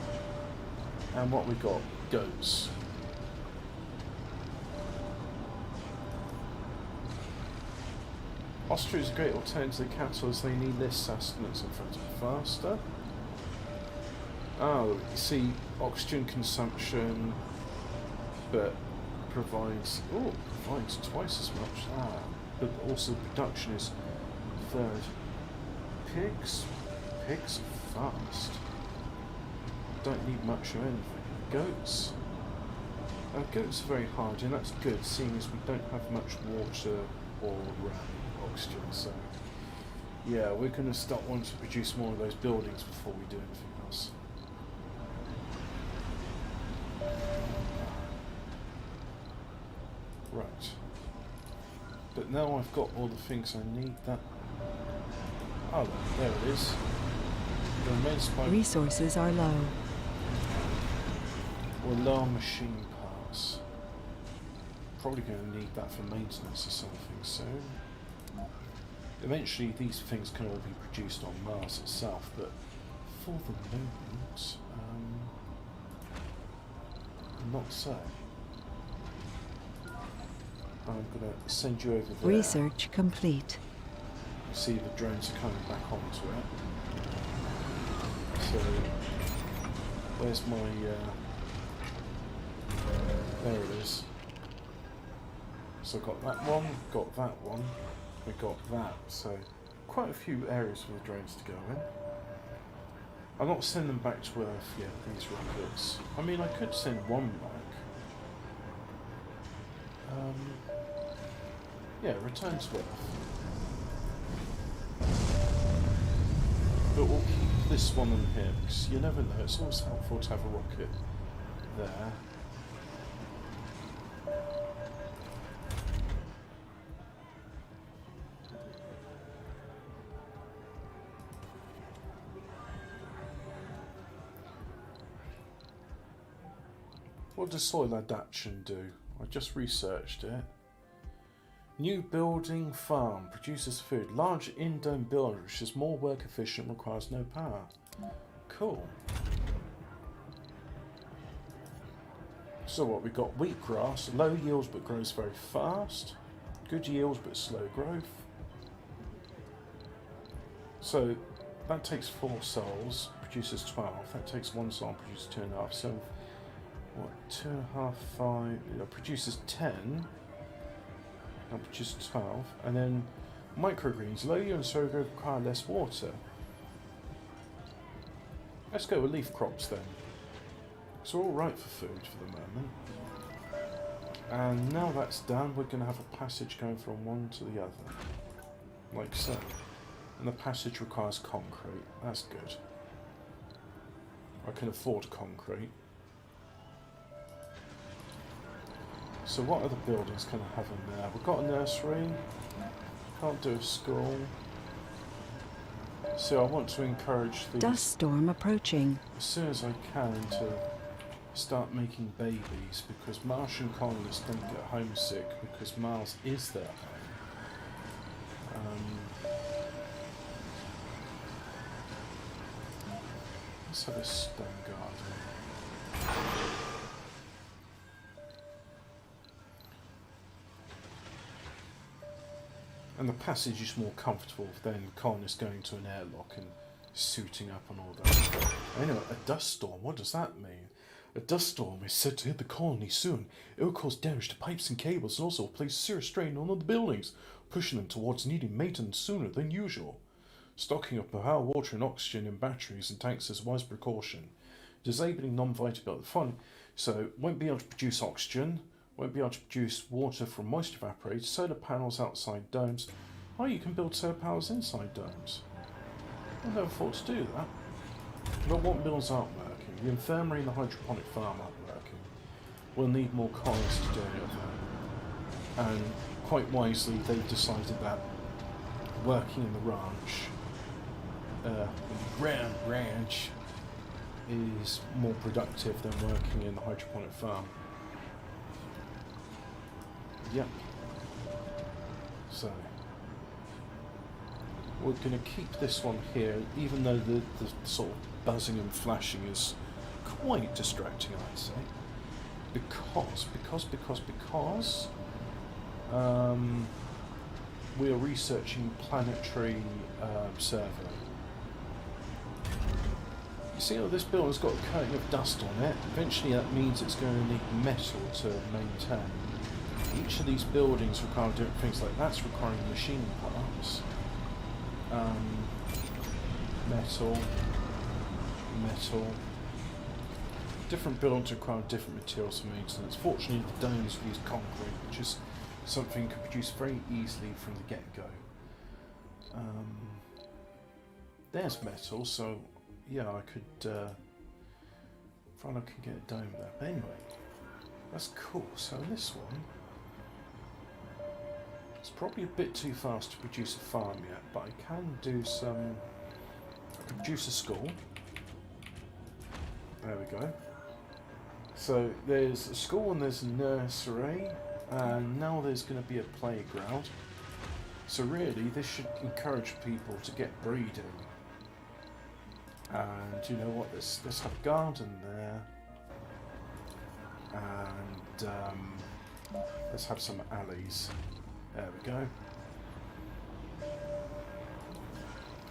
And what we got? Goats. Austria is a great alternative to cattle as they need less sustenance and fatter faster. Oh, you see, oxygen consumption, but provides twice as much. But also production is third. Pigs are fast. Don't need much of anything. Goats. Goats are very hard, and that's good, seeing as we don't have much water or oxygen. So, yeah, we're going to start wanting to produce more of those buildings before we do anything else. Right. But now I've got all the things I need. That. Oh, there it is. The immense Resources are low. Or low machine parts. Probably going to need that for maintenance or something soon. Eventually these things can all be produced on Mars itself, but for the moment, not say. I'm going to send you over there. Research complete. See the drones are coming back onto it. So, where's my... there it is. So I got that one, got that one, we got that. So, quite a few areas for the drones to go in. I'm not sending them back to Earth yet, these rockets. I mean, I could send one back. Yeah, return to Earth. But we'll keep this one in here, because you never know, it's always helpful to have a rocket there. What does soil adaptation do? I just researched it. New building farm produces food. Large in-dome building which is more work efficient, requires no power. Cool. So what we got? Wheatgrass, low yields but grows very fast. Good yields but slow growth. So that takes 4 cells, produces 12. That takes 1 cell, produces 2.5. So what? 2.5, 5. It produces 10. That produces 12. And then microgreens, low yield and slow growth require less water. Let's go with leaf crops then. So we're all right for food for the moment. And now that's done, we're going to have a passage going from one to the other, like so. And the passage requires concrete. That's good. I can afford concrete. So what other buildings can I have in there? We've got a nursery. Can't do a school. So I want to encourage these Dust storm approaching. as soon as I can to start making babies, because Martian colonists don't get homesick because Mars is their home. Let's have a stone garden. And the passage is more comfortable than colonists going to an airlock and suiting up and all that. Anyway, a dust storm, what does that mean? A dust storm is said to hit the colony soon. It will cause damage to pipes and cables and also place serious strain on other buildings, pushing them towards needing maintenance sooner than usual. Stocking up power, water and oxygen in batteries and tanks is a wise precaution. Disabling non-vital fun, so won't be able to produce oxygen, won't be able to produce water from moisture evaporated, solar panels outside domes. Oh, you can build solar panels inside domes. I never thought to do that. But what builds aren't working? The infirmary and the hydroponic farm aren't working. We'll need more colonists to do it. And quite wisely, they've decided that working in the ranch, the ground ranch, is more productive than working in the hydroponic farm. Yep. So we're going to keep this one here, even though the sort of buzzing and flashing is quite distracting, I'd say. Because we are researching planetary survey. You see how this building's got a coating of dust on it? Eventually that means it's going to need metal to maintain. Each of these buildings require different things, like that's requiring machine parts. Metal. Different buildings require different materials for maintenance. Fortunately, the domes use concrete, which is something you can produce very easily from the get-go. There's metal, so yeah, I could find I can get a dome there. But anyway, that's cool. So this one, it's probably a bit too fast to produce a farm yet, but I can do some. I can produce a school. There we go. So there's a school and there's a nursery, and now there's going to be a playground. So really, this should encourage people to get breeding. And you know what? Let's have a garden there. And let's have some alleys. There we go.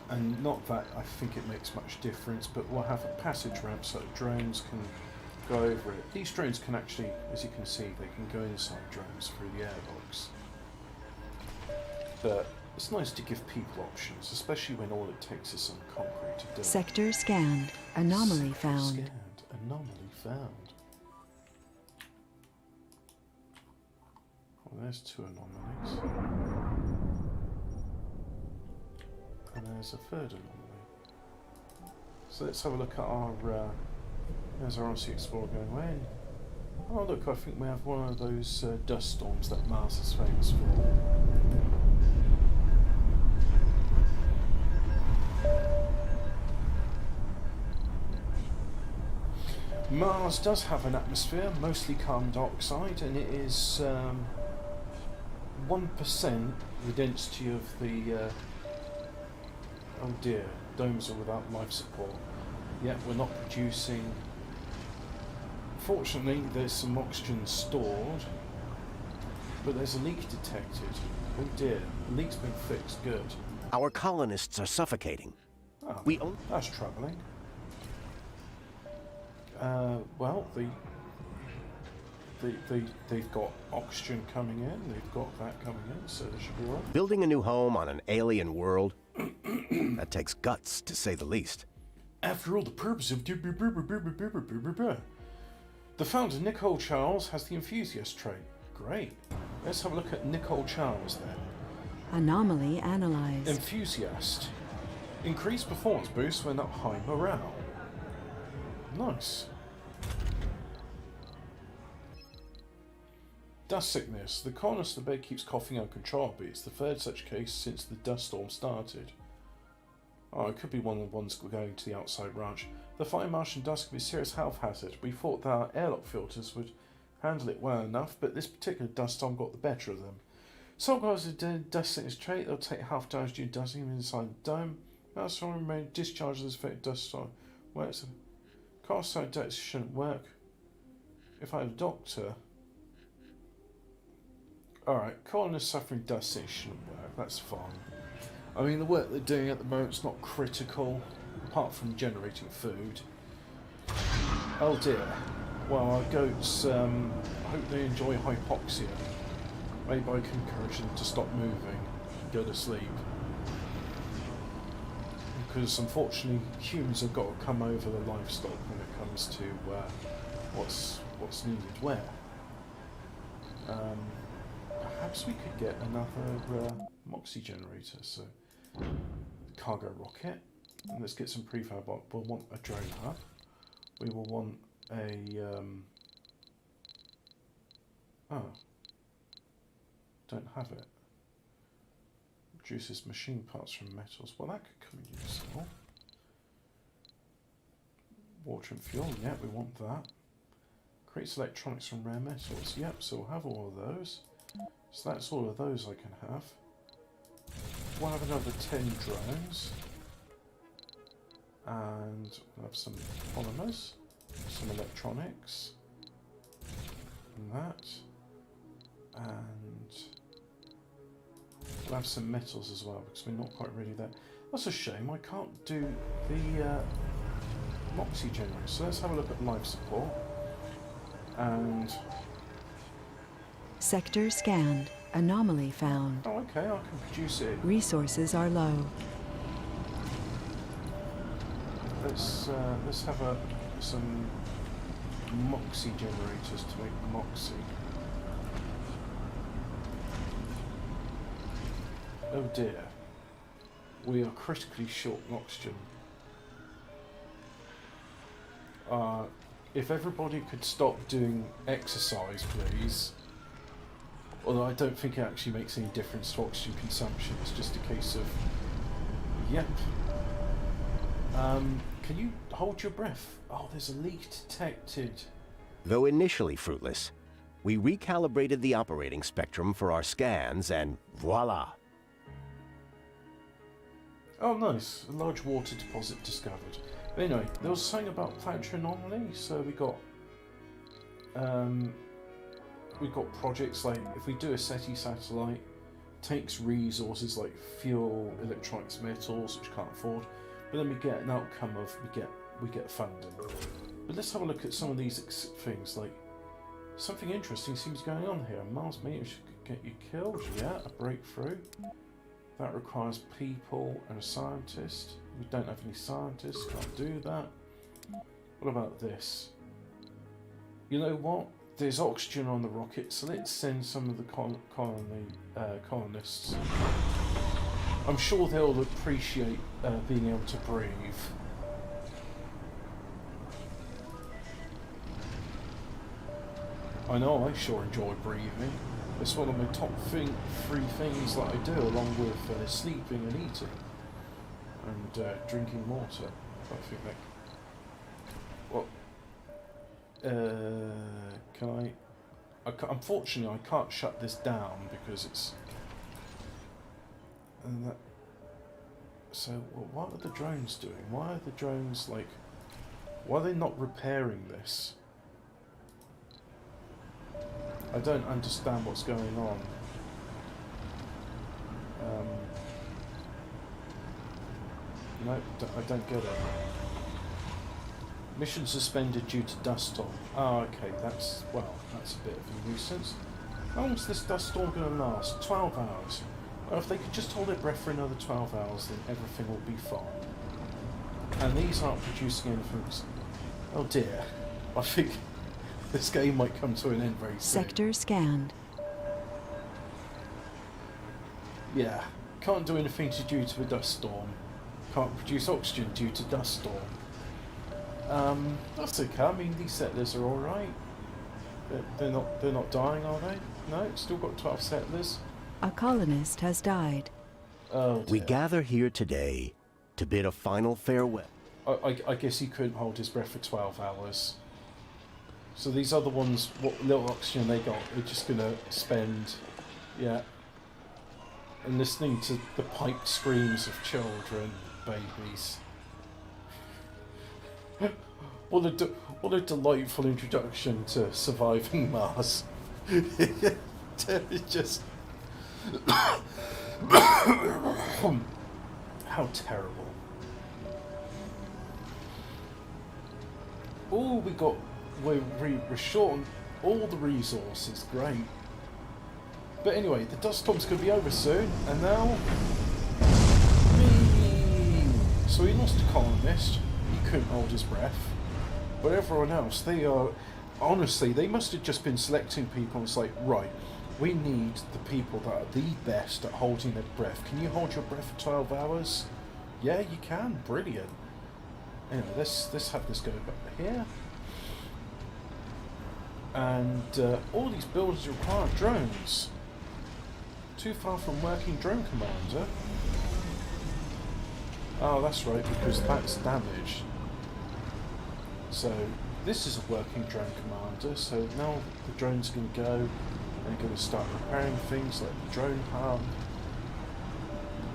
And not that I think it makes much difference, but we'll have a passage ramp so drones can go over it. These drones can actually, as you can see, they can go inside drones through the airlocks. But it's nice to give people options, especially when all it takes is some concrete to do it. Sector scanned. Anomaly found. Scanned. Anomaly found. Well, there's 2 anomalies. And there's a 3rd anomaly. So let's have a look at our... there's our RC Explorer going away. Oh look, I think we have one of those dust storms that Mars is famous for. Mars does have an atmosphere, mostly carbon dioxide, and it is 1% the density of the... oh dear, domes are without life support. Yet we're not producing... Fortunately, there's some oxygen stored, but there's a leak detected. Oh dear, the leak's been fixed, good. Our colonists are suffocating. Oh, We own... that's troubling. Well, they've got oxygen coming in, they've got that coming in, so they should be all right. Building a new home on an alien world, that takes guts, to say the least. After all, the purpose of... The founder, Nicole Charles, has the enthusiast trait. Great. Let's have a look at Nicole Charles then. Anomaly analyzed. Enthusiast. Increased performance boost when at high morale. Nice. Dust sickness. The colonist of the bed keeps coughing uncontrollably. It's the 3rd such case since the dust storm started. Oh, it could be one of the ones going to the outside ranch. The fine Martian dust can be a serious health hazard. We thought that our airlock filters would handle it well enough, but this particular dust storm got the better of them. Some guys are dust sickness trait. They'll take half damage due to dusting inside the dome. That's why we made discharge of this effect dust storm. Works. Cast side decks shouldn't work. If I had a doctor... Alright, colonists suffering dust sickness shouldn't work. That's fine. I mean, the work they're doing at the moment is not critical, apart from generating food. Oh dear. Well, our goats, I hope they enjoy hypoxia. Maybe I can encourage them to stop moving, go to sleep. Because unfortunately, humans have got to come over the livestock when it comes to what's needed where. Perhaps we could get another Moxie generator, so cargo rocket. And let's get some prefab up. We'll want a drone hub. We will want a oh, don't have it. Produces machine parts from metals. Well, that could come in useful. Water and fuel. Yeah, we want that. Creates electronics from rare metals. Yep, so we'll have all of those. So that's all of those I can have. We'll have another 10 drones. And we'll have some polymers, some electronics, and that. And we'll have some metals as well, because we're not quite ready there. That's a shame, I can't do the Moxie generator. So let's have a look at life support. And... Sector scanned. Anomaly found. oh, okay, I can produce it. Resources are low. Let's have some Moxie generators to make Moxie. Oh dear. We are critically short on oxygen. If everybody could stop doing exercise, please. Although I don't think it actually makes any difference to oxygen consumption. It's just a case of... yep. Can you hold your breath? Oh, there's a leak detected. Though initially fruitless, we recalibrated the operating spectrum for our scans and voila! Oh, nice. A large water deposit discovered. Anyway, there was something about planetary anomaly, so we got we've got projects like if we do a SETI satellite, takes resources like fuel, electronics, metals, which we can't afford, but then we get an outcome of we get funding. But let's have a look at some of these things. Like something interesting seems going on here. Mars meteor should get you killed. Yeah, a breakthrough. That requires people and a scientist. We don't have any scientists. Can't do that. What about this? You know what? There's oxygen on the rocket, so let's send some of the colonists. I'm sure they'll appreciate being able to breathe. I know I sure enjoy breathing. It's one of my top three things that I do, along with sleeping and eating and drinking water. I think that. Well, can I unfortunately, I can't shut this down because it's. And that. So, what are the drones doing? Why are the drones like? Why are they not repairing this? I don't understand what's going on. No, I don't get it. Mission suspended due to dust storm. Oh, okay, that's a bit of a nuisance. How long is this dust storm going to last? 12 hours. Well, if they could just hold their breath for another 12 hours, then everything will be fine. And these aren't producing anything. Oh dear. I think this game might come to an end very soon. Sector scanned. Yeah, can't do anything due to a dust storm. Can't produce oxygen due to dust storm. That's okay. I mean, these settlers are all right. They're not dying, are they? No, still got 12 settlers. A colonist has died. Oh dear. We gather here today to bid a final farewell. I guess he couldn't hold his breath for 12 hours. So these other ones, what little oxygen they got, they're just gonna spend, yeah, and listening to the piped screams of children, babies. What a delightful introduction to surviving Mars. It's just how terrible. Oh, we're short on all the resources. Great. But anyway, the dust storm's going to be over soon, and now. Whee! So he lost a colonist. He couldn't hold his breath. But everyone else, they are. Honestly, they must have just been selecting people. And it's like, right, we need the people that are the best at holding their breath. Can you hold your breath for 12 hours? Yeah, you can. Brilliant. Anyway, let's have this go back here. And all these buildings require drones. Too far from working drone commander. Oh, that's right, because that's damaged. So this is a working drone commander. So now the drone's going to go and they're going to start repairing things like the drone hub.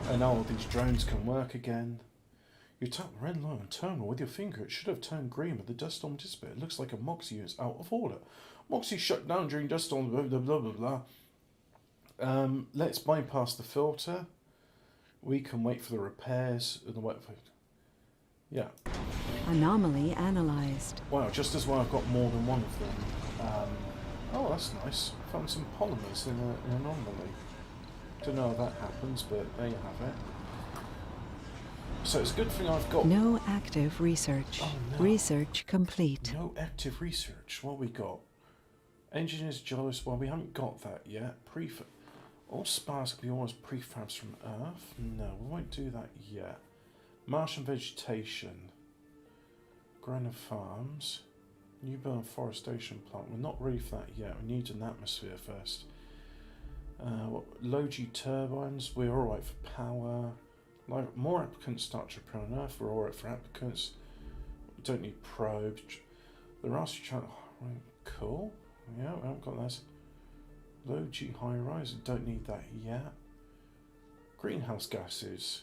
And now all these drones can work again. You tap the red line on terminal with your finger. It should have turned green, but the dust storm dissipated. It looks like a Moxie is out of order. Moxie shut down during dust storm. Blah blah blah blah blah. Let's bypass the filter. We can wait for the repairs and the wet. Yeah. Anomaly analyzed. Wow, just as well I've got more than one of them. Oh, that's nice. Found some polymers in an anomaly. Don't know how that happens, but there you have it. So it's a good thing I've got... No active research. Oh, no. Research complete. No active research. What we got? Engineers, geologists. Well, we haven't got that yet. All spars can be almost prefabs from Earth. No, we won't do that yet. Martian vegetation. Growing of farms. New forestation plant. We're not ready for that yet. We need an atmosphere first. Low G turbines. We're alright for power. More applicants start to appear on Earth. We're alright for applicants. We don't need probes. The Raster channel. Cool. Yeah, we haven't got that. Low G high rise. Don't need that yet. Greenhouse gases.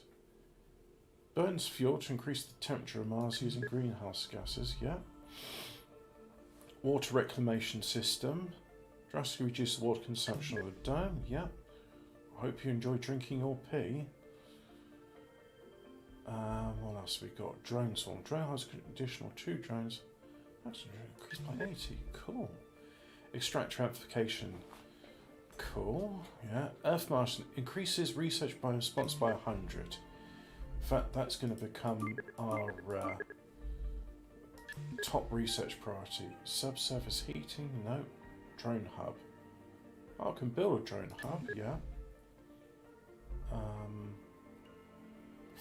Burns fuel to increase the temperature of Mars using greenhouse gases. Yeah. Water reclamation system. Drastically reduce the water consumption of the dome. Yep. I hope you enjoy drinking your pee. What else have we got? Drones on. Drone has additional 2 drones. That's increased by 80. Cool. Extractor amplification. Cool. Yeah. Earth Martian increases research by response by 100. In fact, that's going to become our top research priority. Subsurface heating? No. Drone hub. Oh, I can build a drone hub, yeah.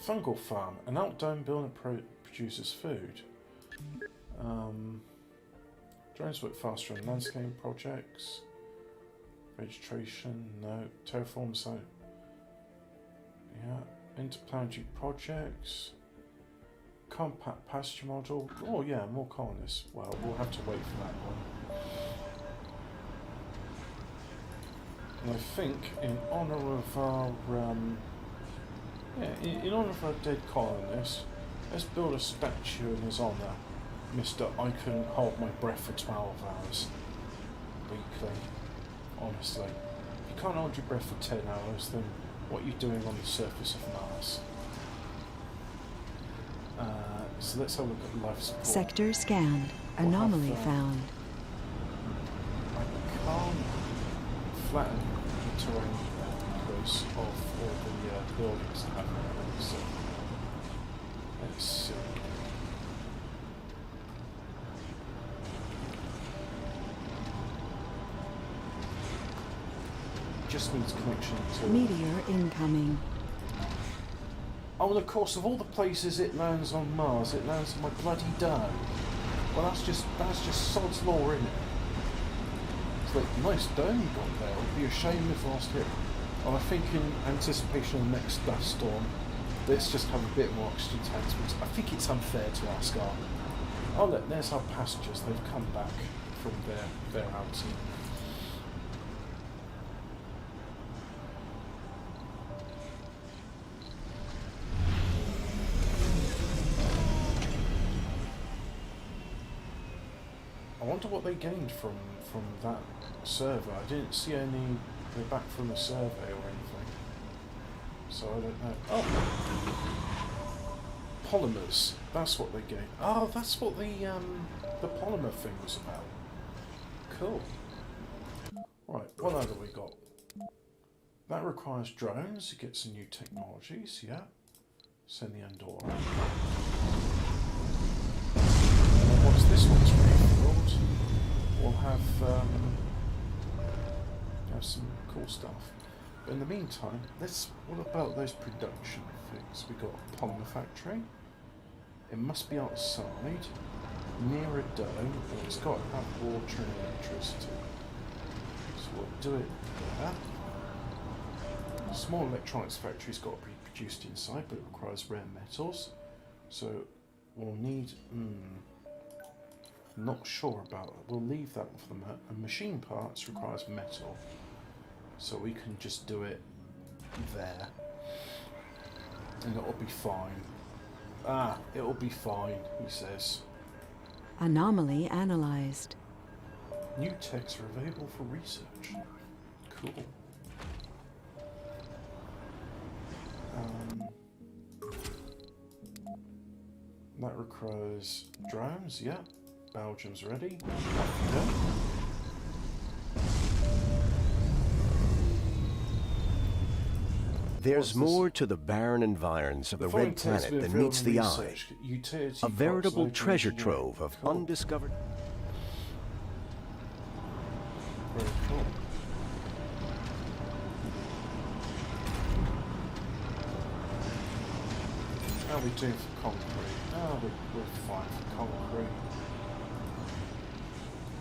Fungal farm. An outdome building produces food. Drones work faster on landscaping projects. Vegetation, no. Terraform site. Yeah. Interplanetary projects. Compact pasture model. Oh yeah, more colonists. Well, we'll have to wait for that one. And I think in honour of our in honour of our dead colonists, let's build a statue in his honour. Mr. I couldn't hold my breath for 12 hours weekly. Honestly. If you can't hold your breath for 10 hours, then what are you doing on the surface of Mars? So let's have a look at life support. Sector scanned. Anomaly found. I can't flatten the terrain because of all the buildings that have there. So let's see. Just needs connection to Meteor incoming. Oh, and of course, of all the places it lands on Mars, it lands on my bloody dome. Well, that's just sod's law, isn't it? It's like, nice dome you got there. It'd be a shame if I lost it. And I think in anticipation of the next dust storm, let's just have a bit more oxygen tanks. I think it's unfair to ask our... Oh look, there's our passengers. They've come back from their outing. I wonder what they gained from that survey. I didn't see any. They're back from the survey or anything, so I don't know. Oh, polymers. That's what they gained. Oh, that's what the polymer thing was about. Cool. Right. What other we got? That requires drones. It gets some new technologies. Yeah. Send the Andorra. And once this one's rebuilt, we'll have some cool stuff. But in the meantime, what about those production things? We've got a polymer factory. It must be outside, near a dome, and it's got to have water and electricity. So we'll do it there. A small electronics factory's got to be produced inside, but it requires rare metals. So we'll need... not sure about it. We'll leave that for them. And machine parts requires metal, so we can just do it there, and it'll be fine. It'll be fine, he says. Anomaly analyzed. New techs are available for research. Cool. That requires drones, yeah. Belgium's ready. Off you go. There's more to the barren environs of the red planet than meets the eye. A veritable treasure trove of undiscovered... Very cool. How are we doing for concrete? Oh, we're fine for concrete.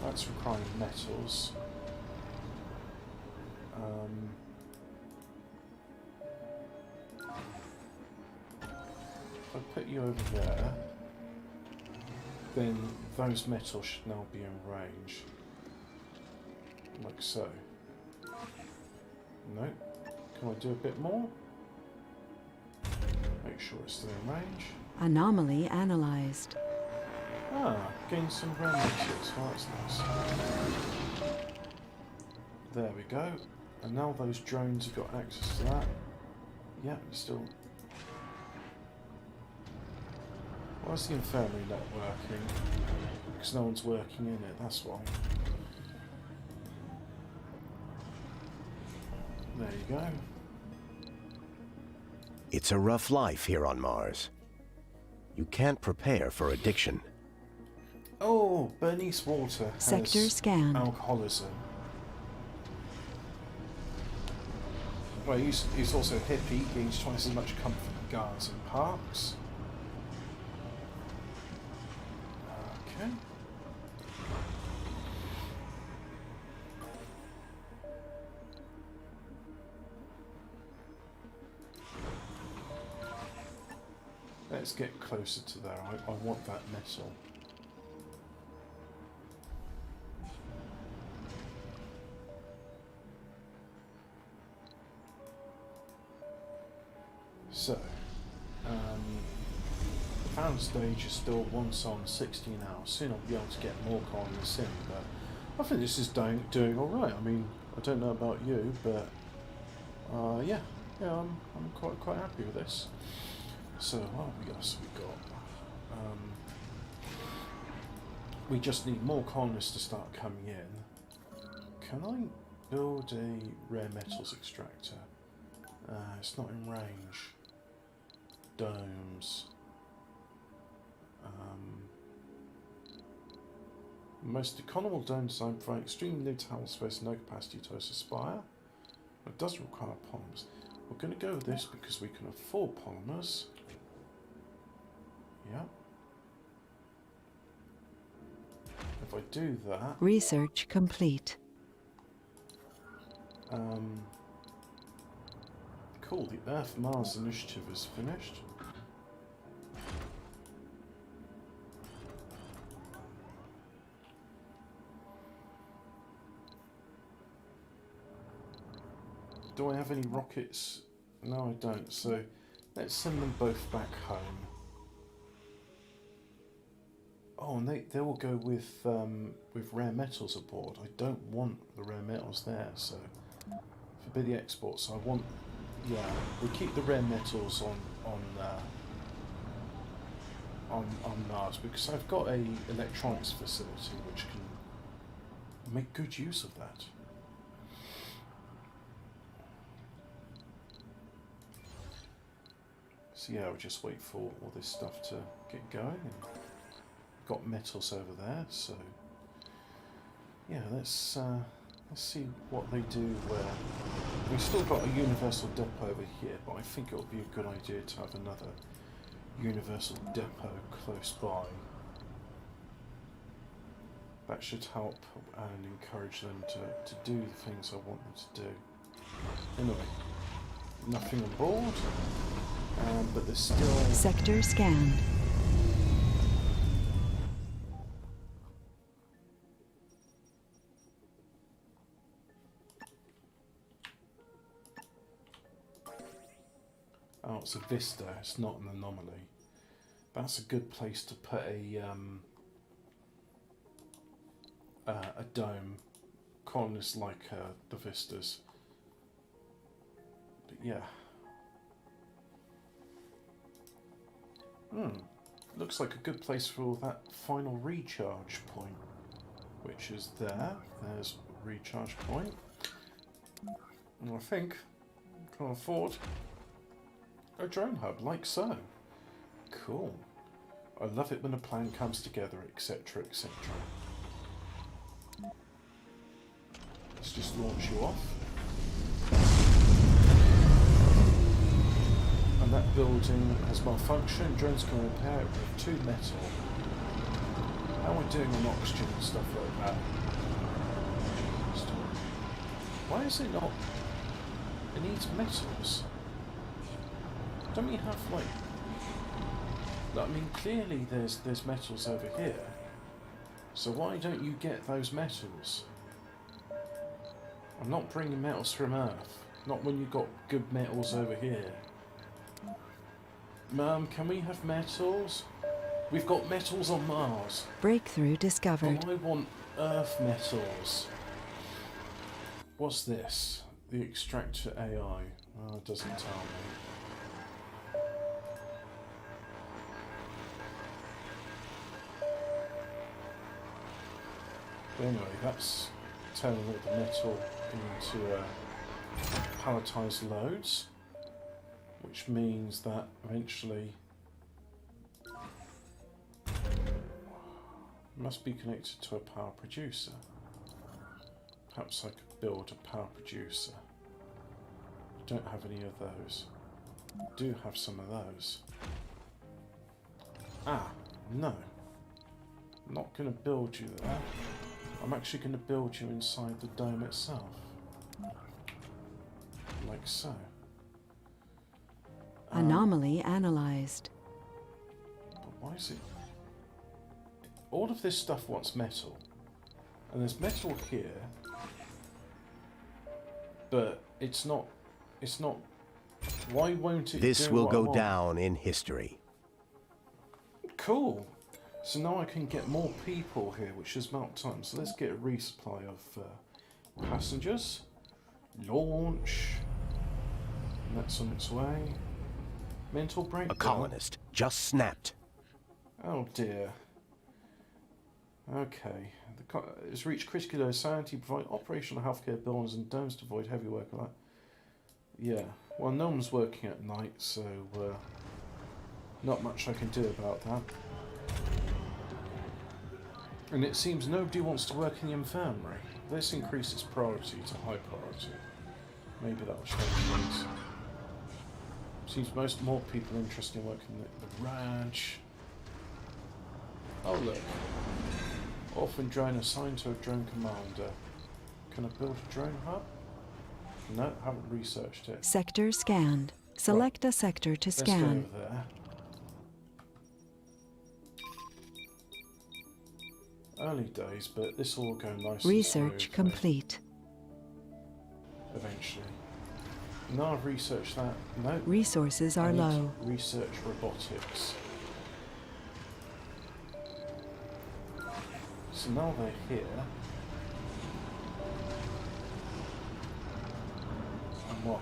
That's requiring metals. If I put you over there, then those metals should now be in range. Like so. No. Can I do a bit more? Make sure it's still in range. Anomaly analyzed. Ah, gain some rare metals. Oh, that's nice. There we go. And now those drones have got access to that. Yeah, still. Why is the infirmary not working? Because no one's working in it, that's why. There you go. It's a rough life here on Mars. You can't prepare for addiction. Oh, Bernice Walter has Sector scanned. alcoholism. Well, he's also a hippie, gains twice as much comfort in gardens and parks. Okay. Let's get closer to there. I want that metal. So, the found stage is still once on 16 hours. Soon I'll be able to get more colonists in, but I think this is doing alright. I mean, I don't know about you, but yeah, I'm quite happy with this. So what else have we got? We just need more colonists to start coming in. Can I build a rare metals extractor? It's not in range. Domes. Most economical dome design provide extremely low tower space and no capacity to host a spire. It does require polymers. We're going to go with this because we can afford polymers. Yeah. If I do that... Research complete. Cool, the Earth-Mars initiative is finished. Do I have any rockets? No, I don't, so let's send them both back home. Oh, and they will go with rare metals aboard. I don't want the rare metals there, so forbid the exports. I want, yeah, we keep the rare metals on Mars because I've got a electronics facility which can make good use of that. So yeah, I'll just wait for all this stuff to get going. And got metals over there, so yeah, let's see what they do where we've still got a universal depot over here, but I think it would be a good idea to have another universal depot close by. That should help and encourage them to do the things I want them to do. Anyway, nothing on board, but there's still... Sector scanned. Oh, it's a vista, it's not an anomaly. That's a good place to put a dome. Colonists like the vistas. But yeah. Looks like a good place for that final recharge point. Which is there. There's a recharge point. And I think I can afford a drone hub, like so. Cool. I love it when a plan comes together, etc, etc. Let's just launch you off. And that building has malfunctioned. Drones can repair it with 2 metal. How are we doing on oxygen and stuff like that? Why is it not... It needs metals. Don't we have, like... I mean, clearly there's metals over here. So why don't you get those metals? I'm not bringing metals from Earth. Not when you've got good metals over here. Can we have metals? We've got metals on Mars. Breakthrough discovered. But I want Earth metals. What's this? The extractor AI. Oh, it doesn't tell me. But anyway, that's turning all the metal into palletized loads, which means that eventually must be connected to a power producer. Perhaps I could build a power producer. Don't have any of those. Do have some of those. Ah, no. I'm not going to build you there. I'm actually going to build you inside the dome itself. Like so. Anomaly analyzed. But why is it... All of this stuff wants metal. And there's metal here. But it's not... It's not... Why won't it This do will what I go want? down in history. Cool. So now I can get more people here, which is about time. So let's get a resupply of passengers. Launch. And that's on its way. Mental breakdown. A colonist just snapped. Oh dear. Okay. It's reached critical dosity, provide operational healthcare buildings and domes to avoid heavy work like that. Yeah. Well, no one's working at night, so not much I can do about that. And it seems nobody wants to work in the infirmary. Let's increase its priority to high priority. Maybe that'll change things. Seems more people are interested in working the ranch. Oh look. Orphan drone assigned to a drone commander. Can I build a drone hub? No, haven't researched it. Sector scanned. Select a sector to Let's scan. go over there. Early days, but this will all go nice Research and smoothly complete. eventually. Now I've researched that. No. Resources I are need to low. research robotics. So now they're here. And what?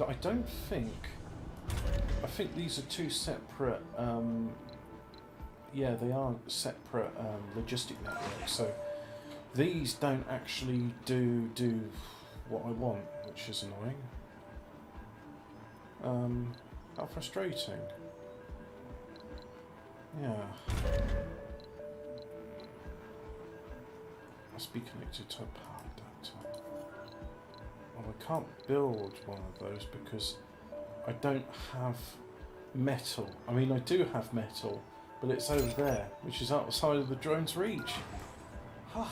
I don't think... I think these are two separate... yeah, they are separate logistic networks, so these don't actually do what I want, which is annoying. How frustrating. Yeah. Must be connected to a power adapter. Well, I can't build one of those because I don't have metal. I mean, I do have metal, but it's over there, which is outside of the drone's reach. I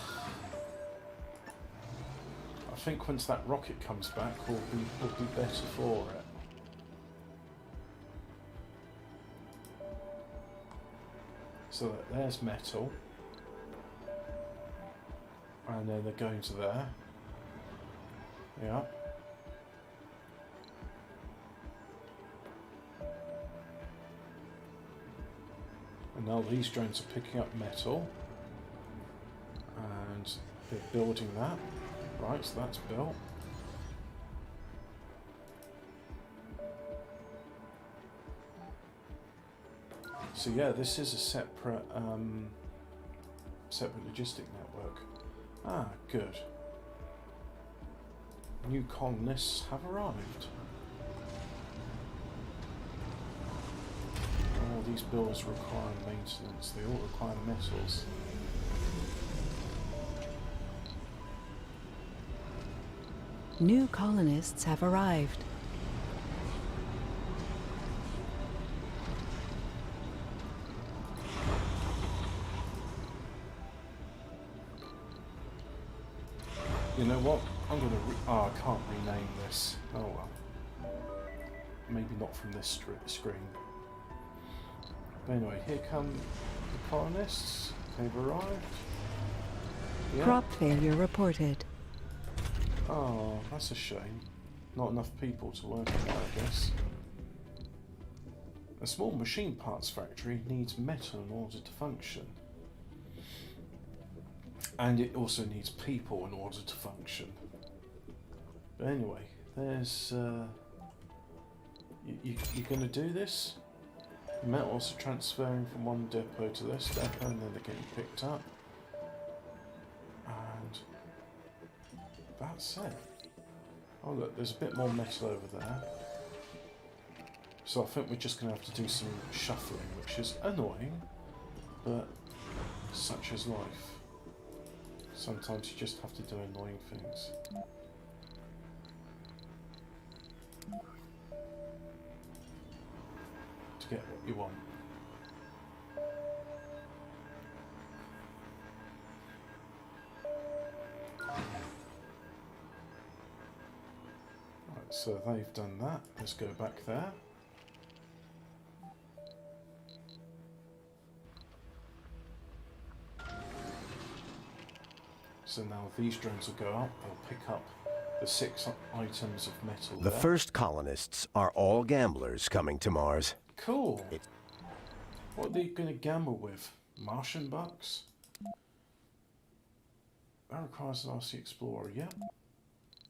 think once that rocket comes back, we'll be better for it. So there's metal, and then they're going to there. Yeah. And now these drones are picking up metal, and they're building that. Right, so that's built. So yeah, this is a separate logistic network. Ah, good. New colonists have arrived. All these buildings require maintenance. They all require metals. New colonists have arrived. You know what? I'm gonna I can't rename this. Oh well. Maybe not from this screen. But anyway, here come the colonists. They've arrived. Yeah. Crop failure reported. Oh, that's a shame. Not enough people to work on that, I guess. A small machine parts factory needs metal in order to function. And it also needs people in order to function. But anyway, there's... you're going to do this? Metals are transferring from one depot to this depot and then they're getting picked up. And that's it. Oh look, there's a bit more metal over there. So I think we're just going to have to do some shuffling, which is annoying, but such is life. Sometimes you just have to do annoying things. To get what you want. Right, so they've done that. Let's go back there. So now these drones will go up, they'll pick up the 6 items of metal The there. first colonists are all gamblers coming to Mars. Cool. What are they going to gamble with? Martian bucks? That requires an RC Explorer, yeah.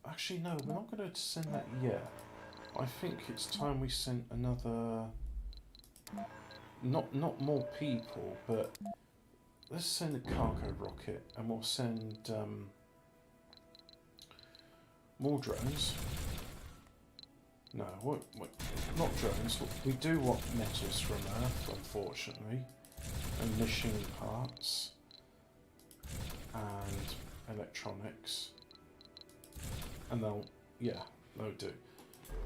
Actually, no, we're not going to send that yet. I think it's time we sent another... Not more people, but... Let's send a cargo rocket, and we'll send more drones. No, not drones. We do want metals from Earth, unfortunately, and machine parts, and electronics, and they'll do.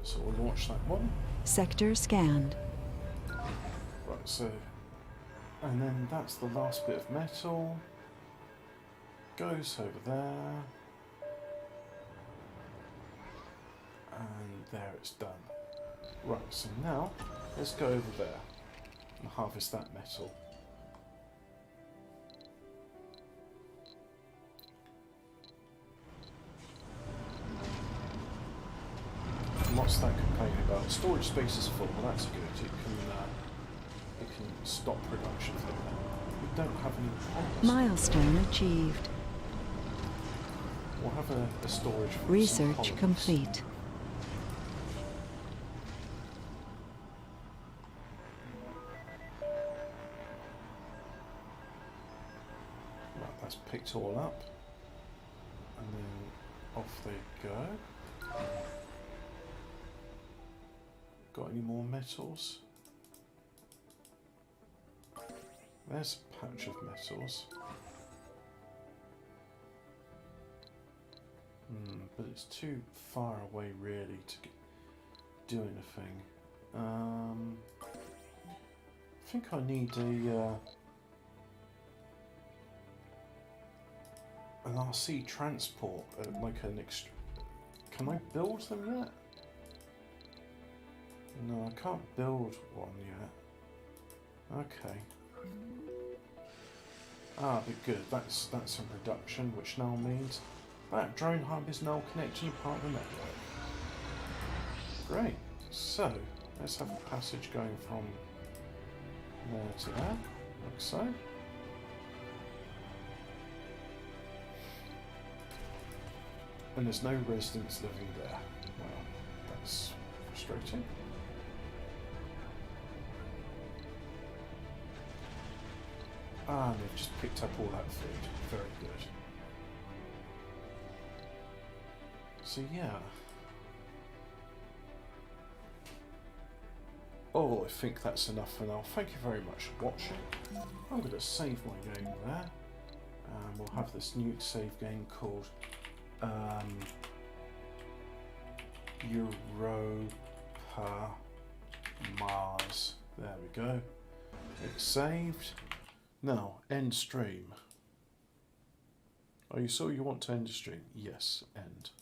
So we'll launch that one. Sector scanned. Right, so. And then that's the last bit of metal. Goes over there. And there it's done. Right, so now let's go over there and harvest that metal. And what's that complaining about? Storage space is full. Well, that's good. It can stop production from there. We don't have any problems. Milestone achieved. We'll have a storage for Research some columns. complete. Right, that's picked all up. And then off they go. Got any more metals? There's a patch of metals. But it's too far away really to do anything. I think I need an RC transport, like an extra... Can I build them yet? No, I can't build one yet. Okay. Ah, but good. That's in production, which now means that drone hub is now connected to part of the network. Great. So let's have a passage going from there to there, like so. And there's no residents living there. Well, that's frustrating. Ah, they've just picked up all that food. Very good. So yeah. Oh, I think that's enough for now. Thank you very much for watching. I'm going to save my game there. And we'll have this new save game called Europa Mars. There we go. It's saved. Now, end stream. Are you sure you want to end the stream? Yes, end.